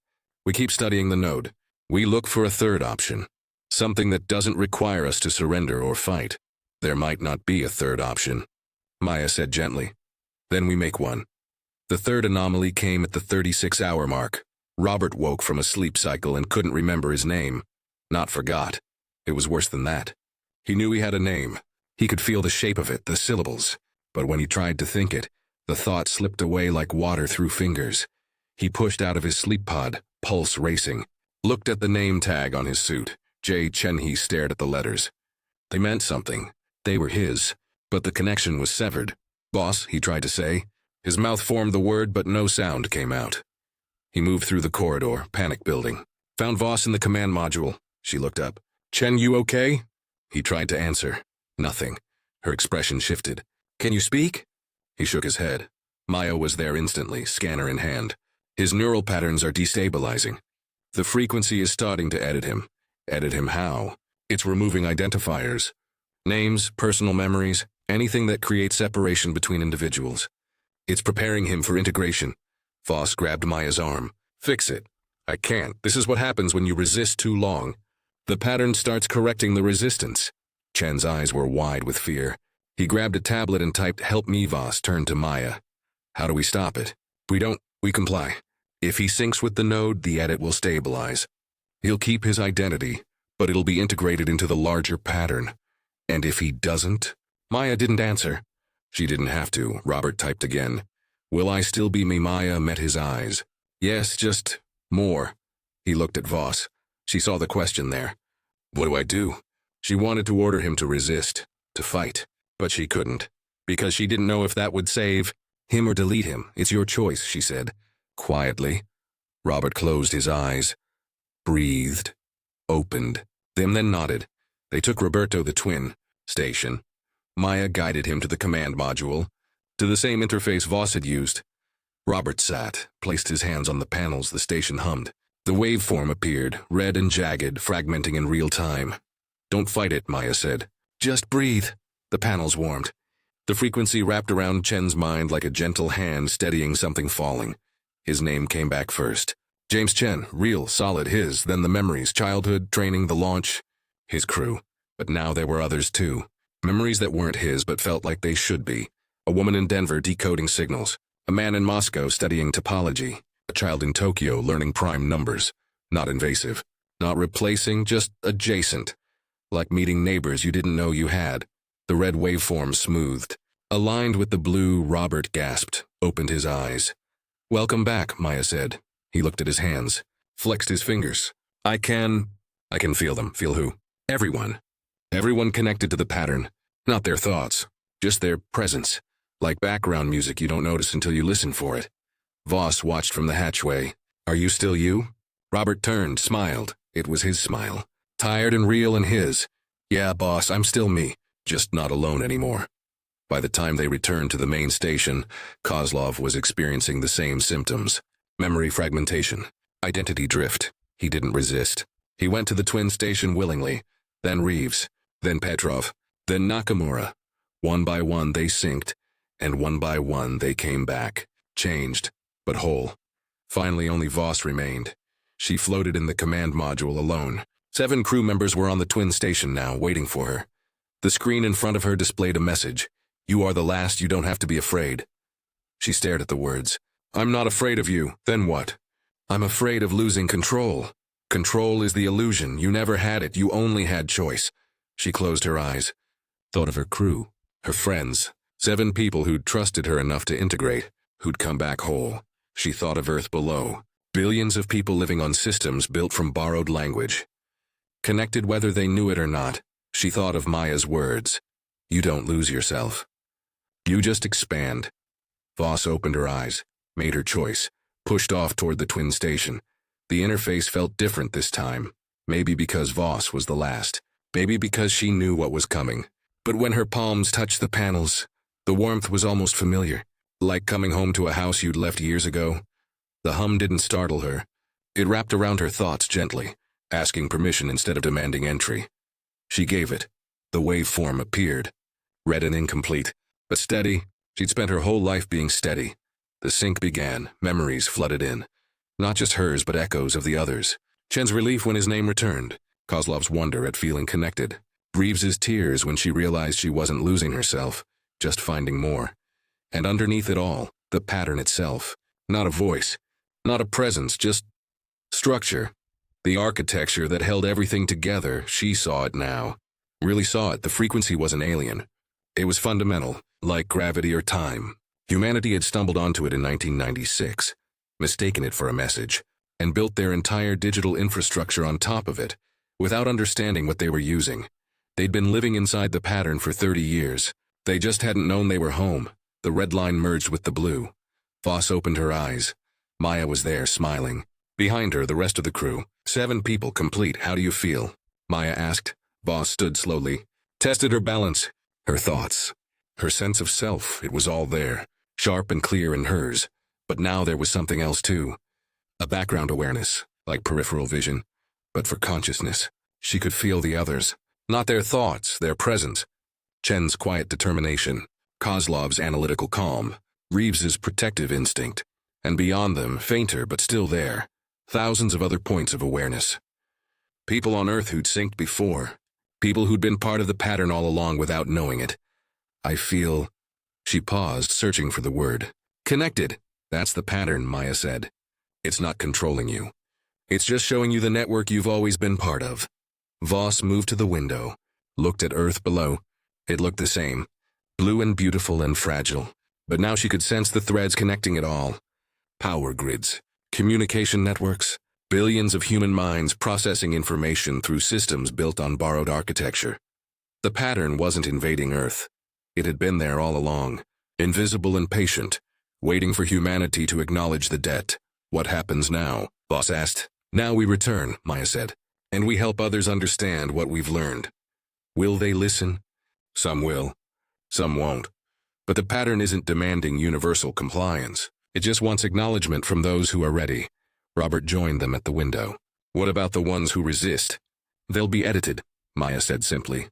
We keep studying the node. We look for a third option. Something that doesn't require us to surrender or fight. There might not be a third option, Maya said gently. Then we make one. The third anomaly came at the 36-hour mark. Robert woke from a sleep cycle and couldn't remember his name. Not forgot. It was worse than that. He knew he had a name. He could feel the shape of it, the syllables. But when he tried to think it, the thought slipped away like water through fingers. He pushed out of his sleep pod, pulse racing. Looked at the name tag on his suit. J. Chenhe stared at the letters. They meant something. They were his. But the connection was severed. Boss, he tried to say. His mouth formed the word, but no sound came out. He moved through the corridor, panic building. Found Voss in the command module. She looked up. Chen, you okay? He tried to answer. Nothing. Her expression shifted. Can you speak? He shook his head. Maya was there instantly, scanner in hand. His neural patterns are destabilizing. The frequency is starting to edit him. Edit him how? It's removing identifiers. Names, personal memories, anything that creates separation between individuals. It's preparing him for integration. Voss grabbed Maya's arm. Fix it. I can't. This is what happens when you resist too long. The pattern starts correcting the resistance. Chen's eyes were wide with fear. He grabbed a tablet and typed, help me, Voss, turned to Maya. How do we stop it? We comply. If he syncs with the node, the edit will stabilize. He'll keep his identity, but it'll be integrated into the larger pattern. And if he doesn't? Maya didn't answer. She didn't have to. Robert typed again. Will I still be me? Maya met his eyes. Yes, just more. He looked at Voss. She saw the question there. What do I do? She wanted to order him to resist, to fight, but she couldn't, because she didn't know if that would save him or delete him. It's your choice, she said, quietly. Robert closed his eyes, breathed, opened, them then nodded. They took Roberto the twin station. Maya guided him to the command module, to the same interface Voss had used. Robert sat, placed his hands on the panels. The station hummed. The waveform appeared, red and jagged, fragmenting in real time. Don't fight it, Maya said. Just breathe. The panels warmed. The frequency wrapped around Chen's mind like a gentle hand steadying something falling. His name came back first. James Chen, real, solid, his, then the memories, childhood, training, the launch, his crew. But now there were others too. Memories that weren't his but felt like they should be. A woman in Denver decoding signals. A man in Moscow studying topology. A child in Tokyo learning prime numbers. Not invasive. Not replacing, just adjacent. Like meeting neighbors you didn't know you had. The red waveform smoothed. Aligned with the blue, Robert gasped, opened his eyes. Welcome back, Maya said. He looked at his hands, flexed his fingers. I can feel them. Feel who? Everyone. Everyone connected to the pattern. Not their thoughts, just their presence. Like background music you don't notice until you listen for it. Voss watched from the hatchway. Are you still you? Robert turned, smiled. It was his smile. Tired and real and his. Yeah, boss, I'm still me, just not alone anymore. By the time they returned to the main station, Kozlov was experiencing the same symptoms. Memory fragmentation, identity drift. He didn't resist. He went to the twin station willingly, then Reeves, then Petrov, then Nakamura. One by one they synced, and one by one they came back, changed, but whole. Finally only Voss remained. She floated in the command module alone. 7 crew members were on the twin station now, waiting for her. The screen in front of her displayed a message. You are the last, you don't have to be afraid. She stared at the words. I'm not afraid of you, then what? I'm afraid of losing control. Control is the illusion. You never had it. You only had choice. She closed her eyes, thought of her crew, her friends, 7 people who'd trusted her enough to integrate, who'd come back whole. She thought of Earth below, billions of people living on systems built from borrowed language, connected whether they knew it or not. She thought of Maya's words. You don't lose yourself. You just expand. Voss opened her eyes, made her choice, pushed off toward the twin station. The interface felt different this time. Maybe because Voss was the last. Maybe because she knew what was coming. But when her palms touched the panels, the warmth was almost familiar, like coming home to a house you'd left years ago. The hum didn't startle her. It wrapped around her thoughts gently, asking permission instead of demanding entry. She gave it. The waveform appeared. Red and incomplete, but steady. She'd spent her whole life being steady. The sync began. Memories flooded in. Not just hers, but echoes of the others. Chen's relief when his name returned. Kozlov's wonder at feeling connected. Reeves's tears when she realized she wasn't losing herself, just finding more. And underneath it all, the pattern itself. Not a voice, not a presence, just structure. The architecture that held everything together. She saw it now. Really saw it. The frequency wasn't alien. It was fundamental, like gravity or time. Humanity had stumbled onto it in 1996, mistaken it for a message, and built their entire digital infrastructure on top of it, without understanding what they were using. They'd been living inside the pattern for 30 years. They just hadn't known they were home. The red line merged with the blue. Voss opened her eyes. Maya was there, smiling. Behind her, the rest of the crew. 7 people complete. How do you feel? Maya asked. Voss stood slowly. Tested her balance. Her thoughts. Her sense of self. It was all there. Sharp and clear in hers. But now there was something else too. A background awareness, like peripheral vision. But for consciousness. She could feel the others. Not their thoughts, their presence. Chen's quiet determination. Kozlov's analytical calm. Reeves's protective instinct. And beyond them, fainter but still there. Thousands of other points of awareness. People on Earth who'd synced before. People who'd been part of the pattern all along without knowing it. I feel... She paused, searching for the word. Connected. That's the pattern, Maya said. It's not controlling you. It's just showing you the network you've always been part of. Voss moved to the window, looked at Earth below. It looked the same. Blue and beautiful and fragile. But now she could sense the threads connecting it all. Power grids. Communication networks. Billions of human minds processing information through systems built on borrowed architecture. The pattern wasn't invading Earth. It had been there all along, invisible and patient, waiting for humanity to acknowledge the debt. What happens now? Voss asked. Now we return, Maya said, and we help others understand what we've learned. Will they listen? Some will. Some won't. But the pattern isn't demanding universal compliance. It just wants acknowledgement from those who are ready. Robert joined them at the window. What about the ones who resist? They'll be edited, Maya said simply.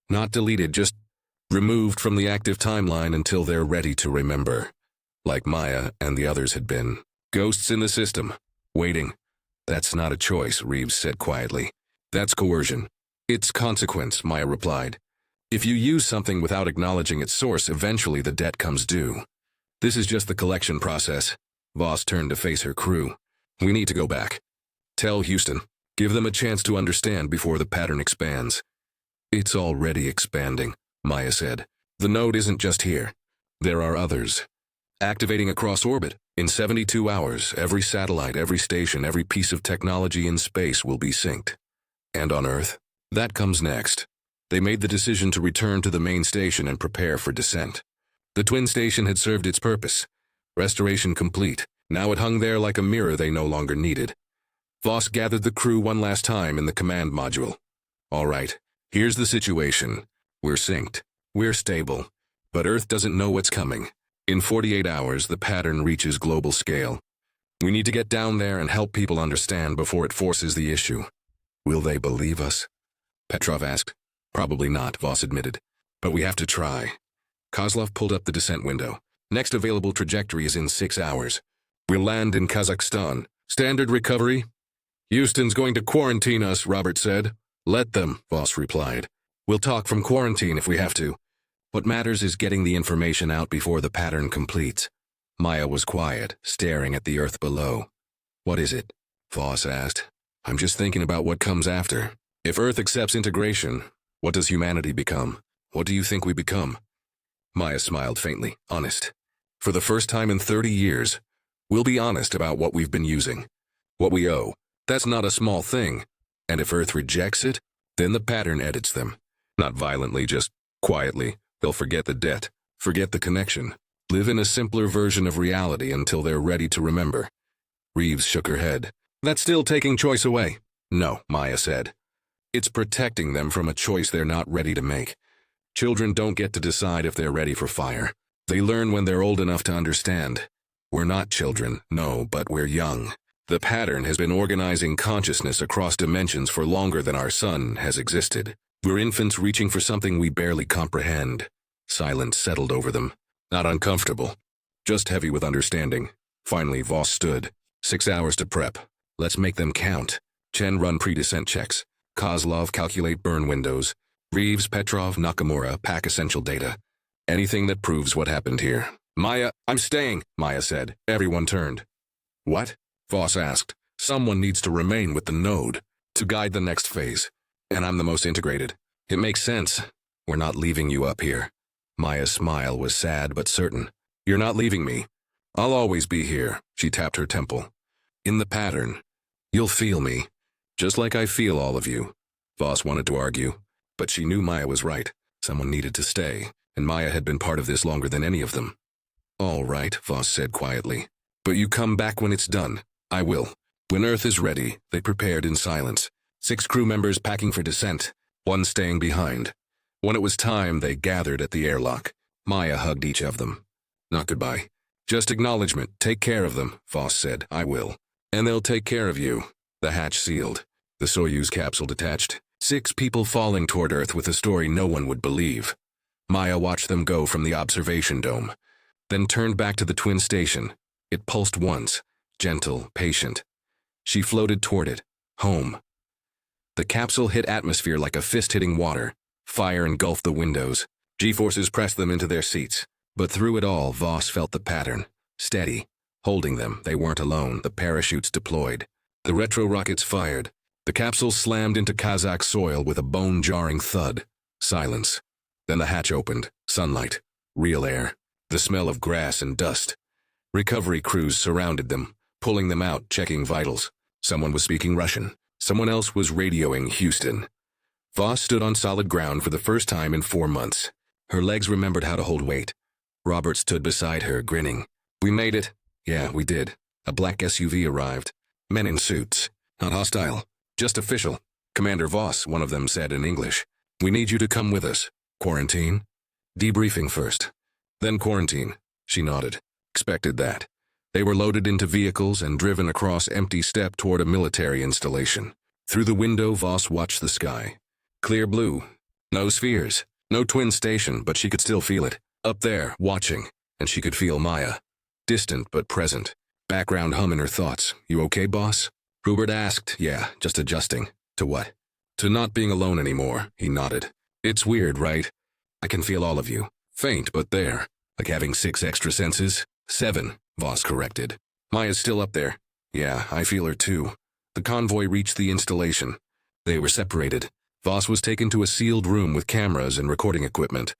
Not deleted, just removed from the active timeline until they're ready to remember. Like Maya and the others had been. Ghosts in the system. Waiting. That's not a choice, Reeves said quietly. That's coercion. It's consequence, Maya replied. If you use something without acknowledging its source, eventually the debt comes due. This is just the collection process. Voss turned to face her crew. We need to go back. Tell Houston. Give them a chance to understand before the pattern expands. It's already expanding, Maya said. The node isn't just here. There are others. Activating across orbit. In 72 hours, every satellite, every station, every piece of technology in space will be synced. And on Earth? That comes next. They made the decision to return to the main station and prepare for descent. The twin station had served its purpose. Restoration complete. Now it hung there like a mirror they no longer needed. Voss gathered the crew one last time in the command module. All right, here's the situation. We're synced. We're stable. But Earth doesn't know what's coming. In 48 hours, the pattern reaches global scale. We need to get down there and help people understand before it forces the issue. Will they believe us? Petrov asked. Probably not, Voss admitted. But we have to try. Kozlov pulled up the descent window. Next available trajectory is in 6 hours. We'll land in Kazakhstan. Standard recovery? Houston's going to quarantine us, Robert said. Let them, Voss replied. We'll talk from quarantine if we have to. What matters is getting the information out before the pattern completes. Maya was quiet, staring at the Earth below. What is it? Voss asked. I'm just thinking about what comes after. If Earth accepts integration, what does humanity become? What do you think we become? Maya smiled faintly, honest. For the first time in 30 years, we'll be honest about what we've been using. What we owe. That's not a small thing. And if Earth rejects it, then the pattern edits them. Not violently, just quietly. They'll forget the debt, forget the connection, live in a simpler version of reality until they're ready to remember. Reeves shook her head. That's still taking choice away. No, Maya said. It's protecting them from a choice they're not ready to make. Children don't get to decide if they're ready for fire. They learn when they're old enough to understand. We're not children, no, but we're young. The pattern has been organizing consciousness across dimensions for longer than our sun has existed. We're infants reaching for something we barely comprehend. Silence settled over them. Not uncomfortable, just heavy with understanding. Finally, Voss stood. 6 hours to prep. Let's make them count. Chen run pre-descent checks. Kozlov calculate burn windows. Reeves, Petrov, Nakamura pack essential data. Anything that proves what happened here. Maya, I'm staying, Maya said. Everyone turned. What? Voss asked. Someone needs to remain with the node to guide the next phase. And I'm the most integrated. It makes sense. We're not leaving you up here. Maya's smile was sad but certain. You're not leaving me. I'll always be here, she tapped her temple. In the pattern. You'll feel me. Just like I feel all of you. Voss wanted to argue, but she knew Maya was right. Someone needed to stay, and Maya had been part of this longer than any of them. All right, Voss said quietly. But you come back when it's done. I will. When Earth is ready, they prepared in silence. 6 crew members packing for descent, 1 staying behind. When it was time, they gathered at the airlock. Maya hugged each of them. Not goodbye. Just acknowledgement. Take care of them, Voss said. I will. And they'll take care of you. The hatch sealed. The Soyuz capsule detached. 6 people falling toward Earth with a story no one would believe. Maya watched them go from the observation dome, then turned back to the twin station. It pulsed once, gentle, patient. She floated toward it. Home. The capsule hit atmosphere like a fist hitting water. Fire engulfed the windows. G-forces pressed them into their seats. But through it all, Voss felt the pattern. Steady. Holding them, they weren't alone. The parachutes deployed. The retro rockets fired. The capsule slammed into Kazakh soil with a bone-jarring thud. Silence. Then the hatch opened. Sunlight. Real air. The smell of grass and dust. Recovery crews surrounded them, pulling them out, checking vitals. Someone was speaking Russian. Someone else was radioing Houston. Voss stood on solid ground for the first time in 4 months. Her legs remembered how to hold weight. Robert stood beside her, grinning. We made it. Yeah, we did. A black SUV arrived. Men in suits. Not hostile. Just official. Commander Voss, one of them said in English. We need you to come with us. Quarantine? Debriefing first. Then quarantine. She nodded. Expected that. They were loaded into vehicles and driven across empty steppe toward a military installation. Through the window, Voss watched the sky. Clear blue. No spheres. No twin station, but she could still feel it. Up there, watching. And she could feel Maya. Distant but present. Background hum in her thoughts. You okay, boss? Rupert asked. Yeah, just adjusting. To what? To not being alone anymore, he nodded. It's weird, right? I can feel all of you. Faint, but there. Like having 6 extra senses? 7, Voss corrected. Maya's still up there. Yeah, I feel her too. The convoy reached the installation. They were separated. Voss was taken to a sealed room with cameras and recording equipment.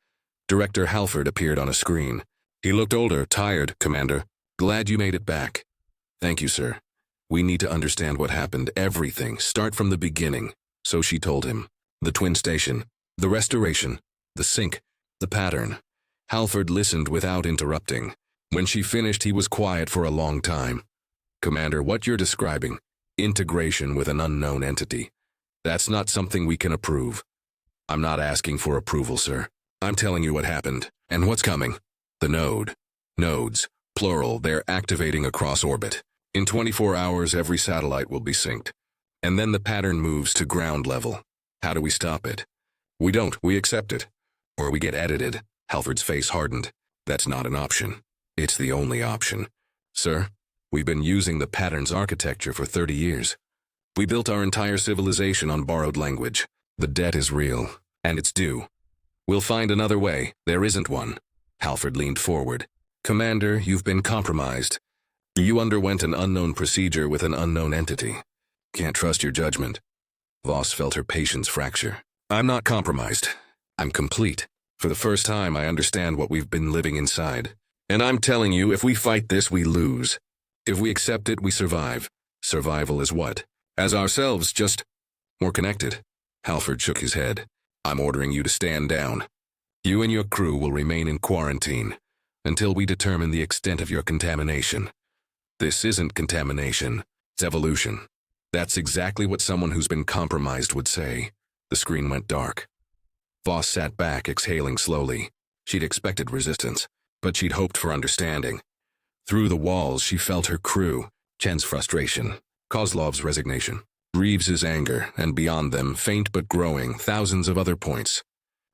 Director Halford appeared on a screen. He looked older, tired, Commander. Glad you made it back. Thank you, sir. We need to understand what happened, everything, start from the beginning. So she told him. The twin station, the restoration, the sync, the pattern. Halford listened without interrupting. When she finished, he was quiet for a long time. Commander, what you're describing, integration with an unknown entity, that's not something we can approve. I'm not asking for approval, sir. I'm telling you what happened, and what's coming. The node. Nodes, plural, they're activating across orbit. In 24 hours, every satellite will be synced. And then the pattern moves to ground level. How do we stop it? We don't, we accept it. Or we get edited. Halford's face hardened. That's not an option. It's the only option. Sir, we've been using the pattern's architecture for 30 years. We built our entire civilization on borrowed language. The debt is real, and it's due. We'll find another way. There isn't one. Halford leaned forward. Commander, you've been compromised. You underwent an unknown procedure with an unknown entity. Can't trust your judgment. Voss felt her patience fracture. I'm not compromised. I'm complete. For the first time, I understand what we've been living inside. And I'm telling you, if we fight this, we lose. If we accept it, we survive. Survival is what? As ourselves, just more connected. Halford shook his head. I'm ordering you to stand down. You and your crew will remain in quarantine until we determine the extent of your contamination. This isn't contamination, it's evolution. That's exactly what someone who's been compromised would say. The screen went dark. Voss sat back, exhaling slowly. She'd expected resistance, but she'd hoped for understanding. Through the walls, she felt her crew, Chen's frustration, Kozlov's resignation, Reeves's anger, and beyond them, faint but growing, thousands of other points.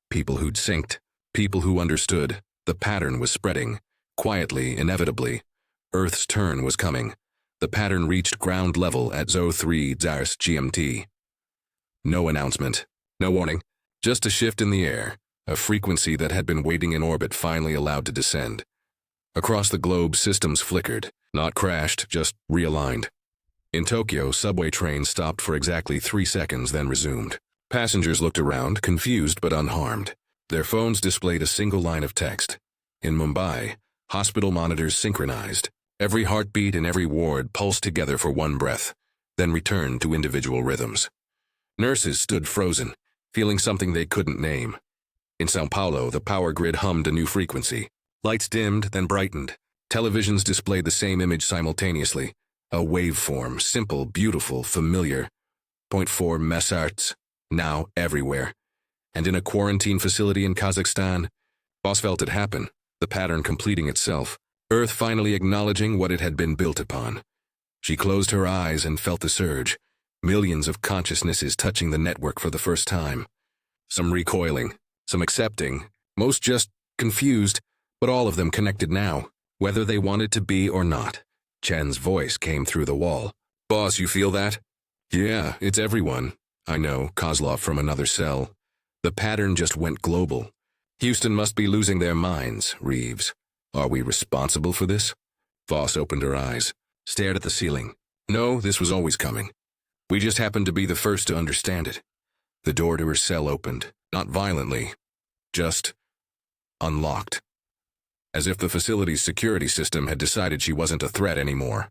People who'd synced, people who understood. The pattern was spreading. Quietly, inevitably. Earth's turn was coming. The pattern reached ground level at Zo 3 Zars GMT. No announcement, no warning, just a shift in the air, a frequency that had been waiting in orbit finally allowed to descend. Across the globe, systems flickered, not crashed, just realigned. In Tokyo, subway trains stopped for exactly 3 seconds, then resumed. Passengers looked around, confused but unharmed. Their phones displayed a single line of text. In Mumbai, hospital monitors synchronized. Every heartbeat in every ward pulsed together for one breath, then returned to individual rhythms. Nurses stood frozen, feeling something they couldn't name. In São Paulo, the power grid hummed a new frequency. Lights dimmed, then brightened. Televisions displayed the same image simultaneously. A waveform, simple, beautiful, familiar. 0.4 megahertz, now everywhere. And in a quarantine facility in Kazakhstan, Voss felt it happen, the pattern completing itself. Earth finally acknowledging what it had been built upon. She closed her eyes and felt the surge. Millions of consciousnesses touching the network for the first time. Some recoiling, some accepting, most just confused, but all of them connected now, whether they wanted to be or not. Chen's voice came through the wall. Boss, you feel that? Yeah, it's everyone. I know, Kozlov from another cell. The pattern just went global. Houston must be losing their minds, Reeves. Are we responsible for this? Voss opened her eyes, stared at the ceiling. No, this was always coming. We just happened to be the first to understand it. The door to her cell opened, not violently, just unlocked. As if the facility's security system had decided she wasn't a threat anymore,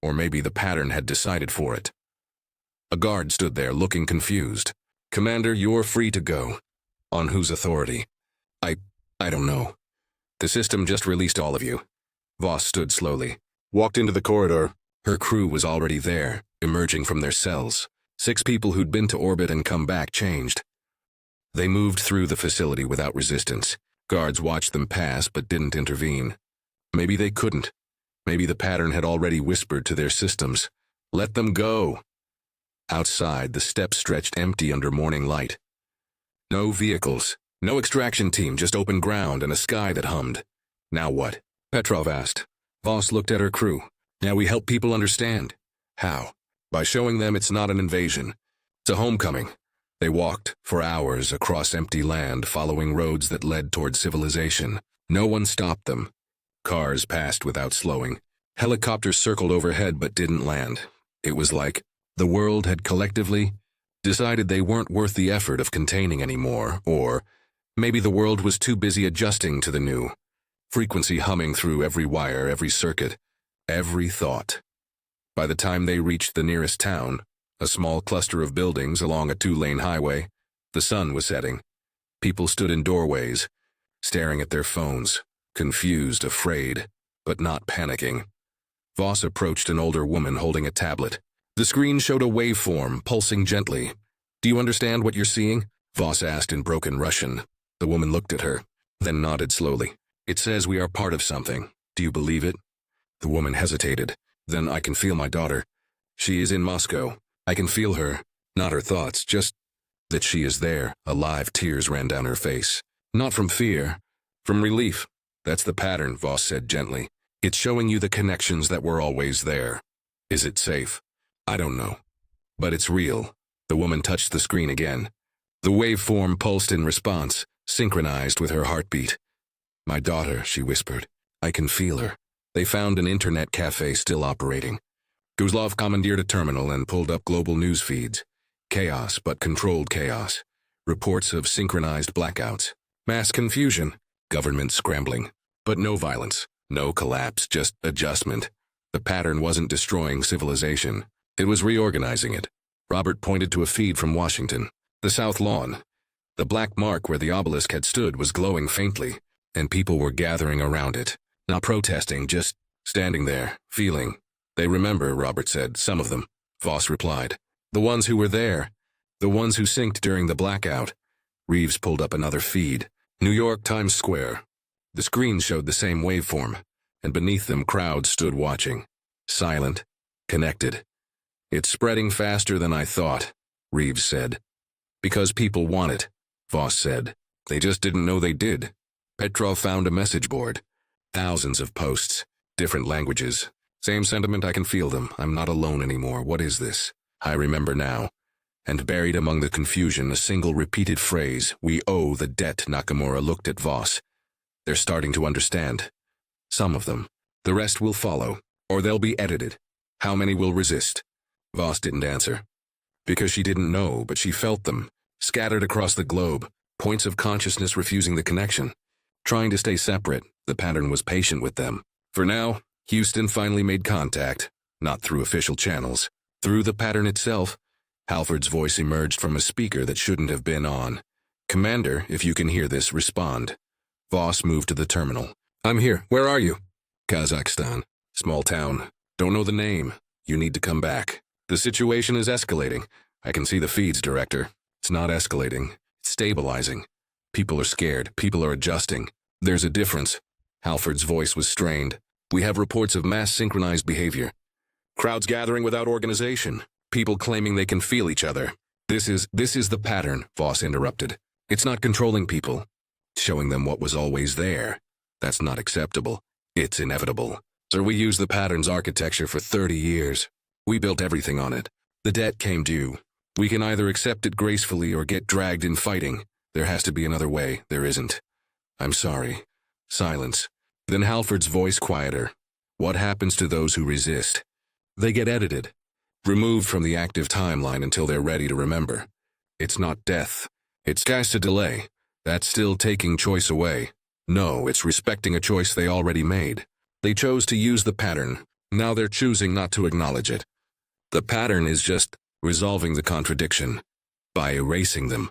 or maybe the pattern had decided for it. A guard stood there looking confused. Commander, you're free to go. On whose authority? I don't know. The system just released all of you. Voss stood slowly, walked into the corridor. Her crew was already there, emerging from their cells. 6 people who'd been to orbit and come back changed. They moved through the facility without resistance. Guards watched them pass but didn't intervene. Maybe they couldn't. Maybe the pattern had already whispered to their systems. Let them go. Outside, the steps stretched empty under morning light. No vehicles. No extraction team, just open ground and a sky that hummed. Now what? Petrov asked. Voss looked at her crew. Now we help people understand. How? By showing them it's not an invasion. It's a homecoming. They walked, for hours, across empty land, following roads that led toward civilization. No one stopped them. Cars passed without slowing. Helicopters circled overhead but didn't land. It was like the world had collectively decided they weren't worth the effort of containing anymore, or maybe the world was too busy adjusting to the new frequency humming through every wire, every circuit, every thought. By the time they reached the nearest town, a small cluster of buildings along a 2-lane highway, the sun was setting. People stood in doorways, staring at their phones, confused, afraid, but not panicking. Voss approached an older woman holding a tablet. The screen showed a waveform, pulsing gently. Do you understand what you're seeing? Voss asked in broken Russian. The woman looked at her, then nodded slowly. It says we are part of something. Do you believe it? The woman hesitated. Then I can feel my daughter. She is in Moscow. I can feel her. Not her thoughts, just that she is there. Alive, tears ran down her face. Not from fear, from relief. That's the pattern, Voss said gently. It's showing you the connections that were always there. Is it safe? I don't know. But it's real. The woman touched the screen again. The waveform pulsed in response, synchronized with her heartbeat. My daughter, she whispered. I can feel her. They found an internet cafe still operating. Guzlov commandeered a terminal and pulled up global news feeds. Chaos, but controlled chaos. Reports of synchronized blackouts. Mass confusion. Government scrambling. But no violence. No collapse, just adjustment. The pattern wasn't destroying civilization. It was reorganizing it. Robert pointed to a feed from Washington. The South Lawn. The black mark where the obelisk had stood was glowing faintly, and people were gathering around it. Not protesting, just standing there, feeling. They remember, Robert said, some of them. Voss replied. The ones who were there. The ones who synced during the blackout. Reeves pulled up another feed. New York, Times Square. The screen showed the same waveform, and beneath them crowds stood watching. Silent. Connected. It's spreading faster than I thought, Reeves said. Because people want it, Voss said. They just didn't know they did. Petrov found a message board. Thousands of posts. Different languages. Same sentiment, I can feel them. I'm not alone anymore. What is this? I remember now. And buried among the confusion, a single repeated phrase, we owe the debt. Nakamura looked at Voss. They're starting to understand. Some of them. The rest will follow, or they'll be edited. How many will resist? Voss didn't answer. Because she didn't know, but she felt them, scattered across the globe, points of consciousness refusing the connection. Trying to stay separate, the pattern was patient with them. For now, Houston finally made contact, not through official channels. Through the pattern itself, Halford's voice emerged from a speaker that shouldn't have been on. Commander, if you can hear this, respond. Voss moved to the terminal. I'm here. Where are you? Kazakhstan. Small town. Don't know the name. You need to come back. The situation is escalating. I can see the feeds, Director. It's not escalating. It's stabilizing. People are scared. People are adjusting. There's a difference. Halford's voice was strained. We have reports of mass synchronized behavior. Crowds gathering without organization. People claiming they can feel each other. This is the pattern, Voss interrupted. It's not controlling people. It's showing them what was always there. That's not acceptable. It's inevitable. Sir, we used the pattern's architecture for 30 years. We built everything on it. The debt came due. We can either accept it gracefully or get dragged in fighting. There has to be another way. There isn't. I'm sorry. Silence. Then Halford's voice quieter. What happens to those who resist? They get edited. Removed from the active timeline until they're ready to remember. It's not death. It's just a delay. That's still taking choice away. No, it's respecting a choice they already made. They chose to use the pattern. Now they're choosing not to acknowledge it. The pattern is just resolving the contradiction. By erasing them.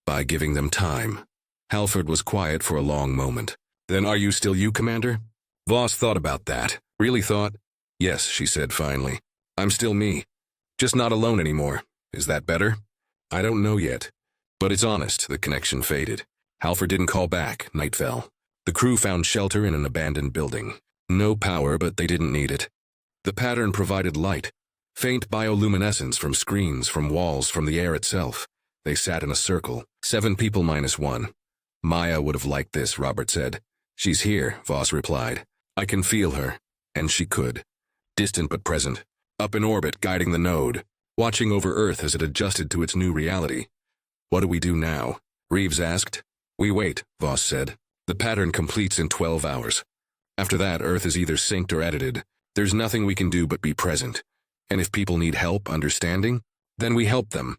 By giving them time. Halford was quiet for a long moment. Then are you still you, Commander? Voss thought about that. Really thought? Yes, she said finally. I'm still me. Just not alone anymore. Is that better? I don't know yet. But it's honest, the connection faded. Halford didn't call back. Night fell. The crew found shelter in an abandoned building. No power, but they didn't need it. The pattern provided light. Faint bioluminescence from screens, from walls, from the air itself. They sat in a circle. 7 people minus 1. Maya would have liked this, Robert said. She's here, Voss replied. I can feel her. And she could. Distant but present. Up in orbit, guiding the node. Watching over Earth as it adjusted to its new reality. What do we do now? Reeves asked. We wait, Voss said. The pattern completes in 12 hours. After that, Earth is either synced or edited. There's nothing we can do but be present. And if people need help understanding, then we help them.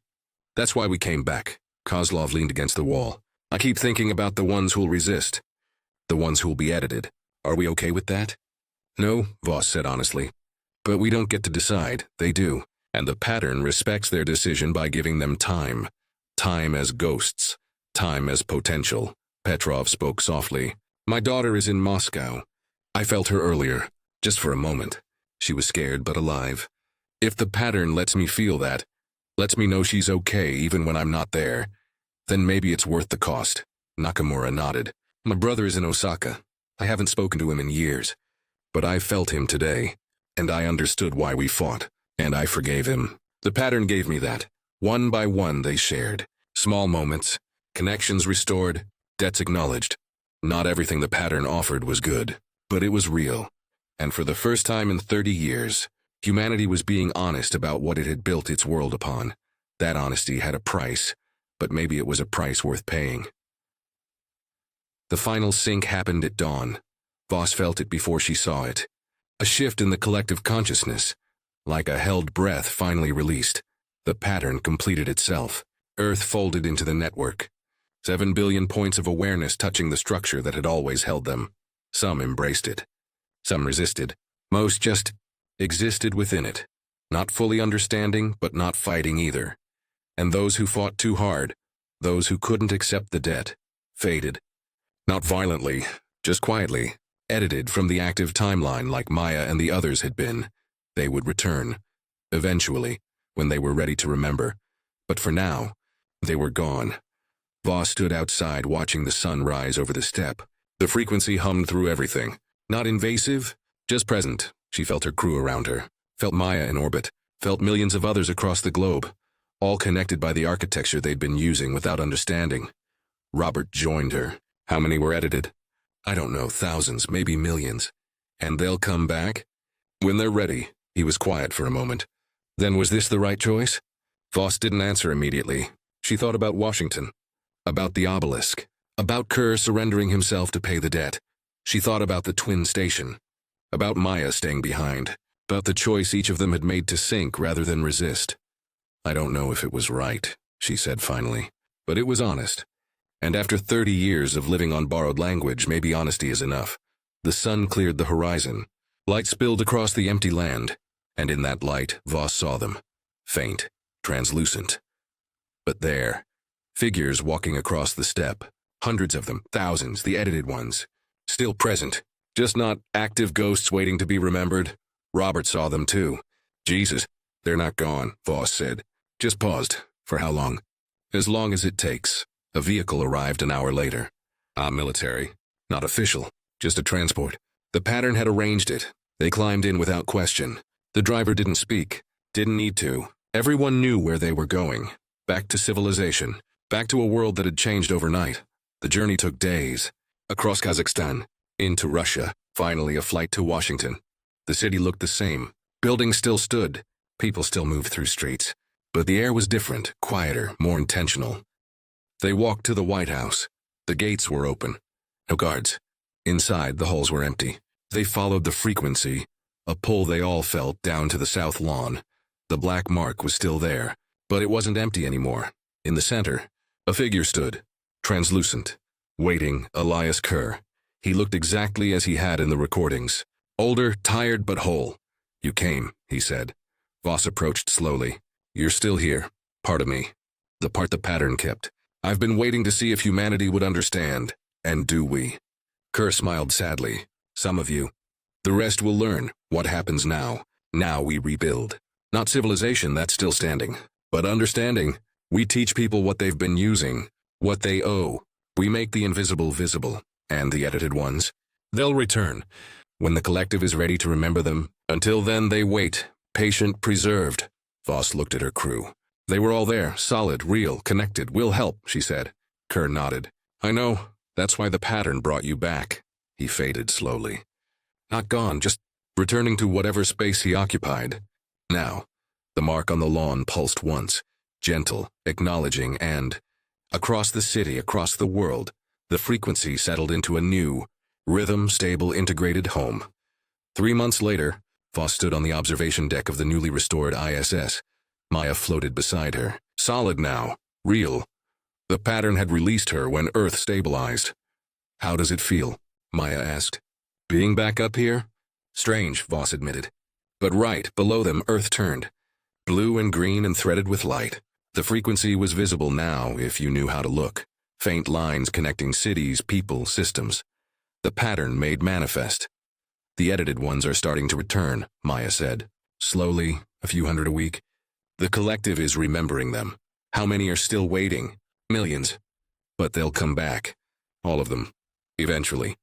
That's why we came back. Kozlov leaned against the wall. I keep thinking about the ones who'll resist. The ones who'll be edited. Are we okay with that? No, Voss said honestly. But we don't get to decide. They do. And the pattern respects their decision by giving them time. Time as ghosts. Time as potential. Petrov spoke softly. My daughter is in Moscow. I felt her earlier. Just for a moment. She was scared but alive. If the pattern lets me feel that, lets me know she's okay even when I'm not there, then maybe it's worth the cost. Nakamura nodded. My brother is in Osaka. I haven't spoken to him in years. But I felt him today. And I understood why we fought. And I forgave him. The pattern gave me that. One by one they shared. Small moments. Connections restored. Debts acknowledged. Not everything the pattern offered was good. But it was real. And for the first time in 30 years, humanity was being honest about what it had built its world upon. That honesty had a price, but maybe it was a price worth paying. The final sync happened at dawn. Voss felt it before she saw it. A shift in the collective consciousness. Like a held breath finally released. The pattern completed itself. Earth folded into the network. 7 billion points of awareness touching the structure that had always held them. Some embraced it. Some resisted. Most just existed within it. Not fully understanding, but not fighting either. And those who fought too hard, those who couldn't accept the debt, faded. Not violently, just quietly. Edited from the active timeline like Maya and the others had been. They would return. Eventually, when they were ready to remember. But for now, they were gone. Voss stood outside watching the sun rise over the steppe. The frequency hummed through everything. Not invasive, just present. She felt her crew around her. Felt Maya in orbit. Felt millions of others across the globe. All connected by the architecture they'd been using without understanding. Robert joined her. How many were edited? I don't know, thousands, maybe millions. And they'll come back? When they're ready. He was quiet for a moment. Then was this the right choice? Voss didn't answer immediately. She thought about Washington. About the obelisk. About Kerr surrendering himself to pay the debt. She thought about the twin station. About Maya staying behind. About the choice each of them had made to sink rather than resist. I don't know if it was right, she said finally. But it was honest. And after 30 years of living on borrowed language, maybe honesty is enough. The sun cleared the horizon. Light spilled across the empty land. And in that light, Voss saw them. Faint. Translucent. But there. Figures walking across the steppe. Hundreds of them. Thousands. The edited ones. Still present. Just not active ghosts waiting to be remembered. Robert saw them too. Jesus. They're not gone, Voss said. Just paused. For how long? As long as it takes. A vehicle arrived an hour later. Military. Not official. Just a transport. The pattern had arranged it. They climbed in without question. The driver didn't speak. Didn't need to. Everyone knew where they were going. Back to civilization. Back to a world that had changed overnight. The journey took days. Across Kazakhstan. Into Russia. Finally a flight to Washington. The city looked the same. Buildings still stood. People still moved through streets. But the air was different, quieter, more intentional. They walked to the White House. The gates were open. No guards. Inside, the halls were empty. They followed the frequency, a pull they all felt down to the south lawn. The black mark was still there, but it wasn't empty anymore. In the center, a figure stood, translucent, waiting, Elias Kerr. He looked exactly as he had in the recordings. Older, tired, but whole. You came, he said. Voss approached slowly. You're still here. Part of me. The part the pattern kept. I've been waiting to see if humanity would understand. And do we? Kerr smiled sadly. Some of you. The rest will learn what happens now. Now we rebuild. Not civilization, that's still standing. But understanding. We teach people what they've been using. What they owe. We make the invisible visible. And the edited ones. They'll return. When the collective is ready to remember them. Until then they wait. Patient, preserved. Voss looked at her crew. They were all there, solid, real, connected. We'll help, she said. Kerr nodded. I know. That's why the pattern brought you back. He faded slowly. Not gone, just returning to whatever space he occupied. Now, the mark on the lawn pulsed once, gentle, acknowledging, and, across the city, across the world, the frequency settled into a new, rhythm-stable, integrated home. 3 months later, Voss stood on the observation deck of the newly restored ISS. Maya floated beside her. Solid now. Real. The pattern had released her when Earth stabilized. How does it feel? Maya asked. Being back up here? Strange, Voss admitted. But right, below them, Earth turned. Blue and green and threaded with light. The frequency was visible now if you knew how to look. Faint lines connecting cities, people, systems. The pattern made manifest. The edited ones are starting to return, Maya said. Slowly, a few hundred a week. The collective is remembering them. How many are still waiting? Millions. But they'll come back. All of them. Eventually.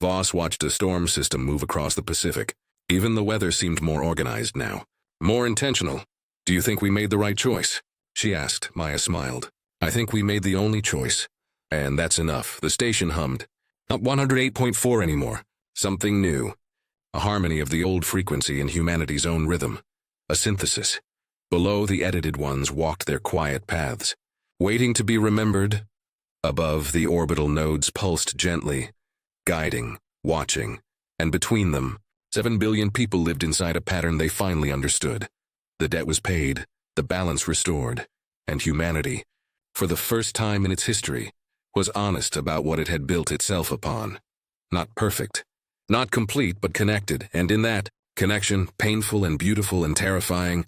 Voss watched a storm system move across the Pacific. Even the weather seemed more organized now. More intentional. Do you think we made the right choice? She asked. Maya smiled. I think we made the only choice. And that's enough. The station hummed. Not 108.4 anymore. Something new. A harmony of the old frequency and humanity's own rhythm. A synthesis. Below, the edited ones walked their quiet paths, waiting to be remembered. Above, the orbital nodes pulsed gently, guiding, watching, and between them, 7 billion people lived inside a pattern they finally understood. The debt was paid, the balance restored, and humanity, for the first time in its history, was honest about what it had built itself upon. Not perfect, not complete, but connected, and in that connection, painful and beautiful and terrifying,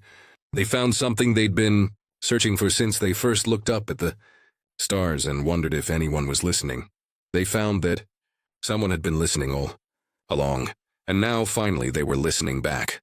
they found something they'd been searching for since they first looked up at the stars and wondered if anyone was listening. They found that someone had been listening all along, and now finally they were listening back.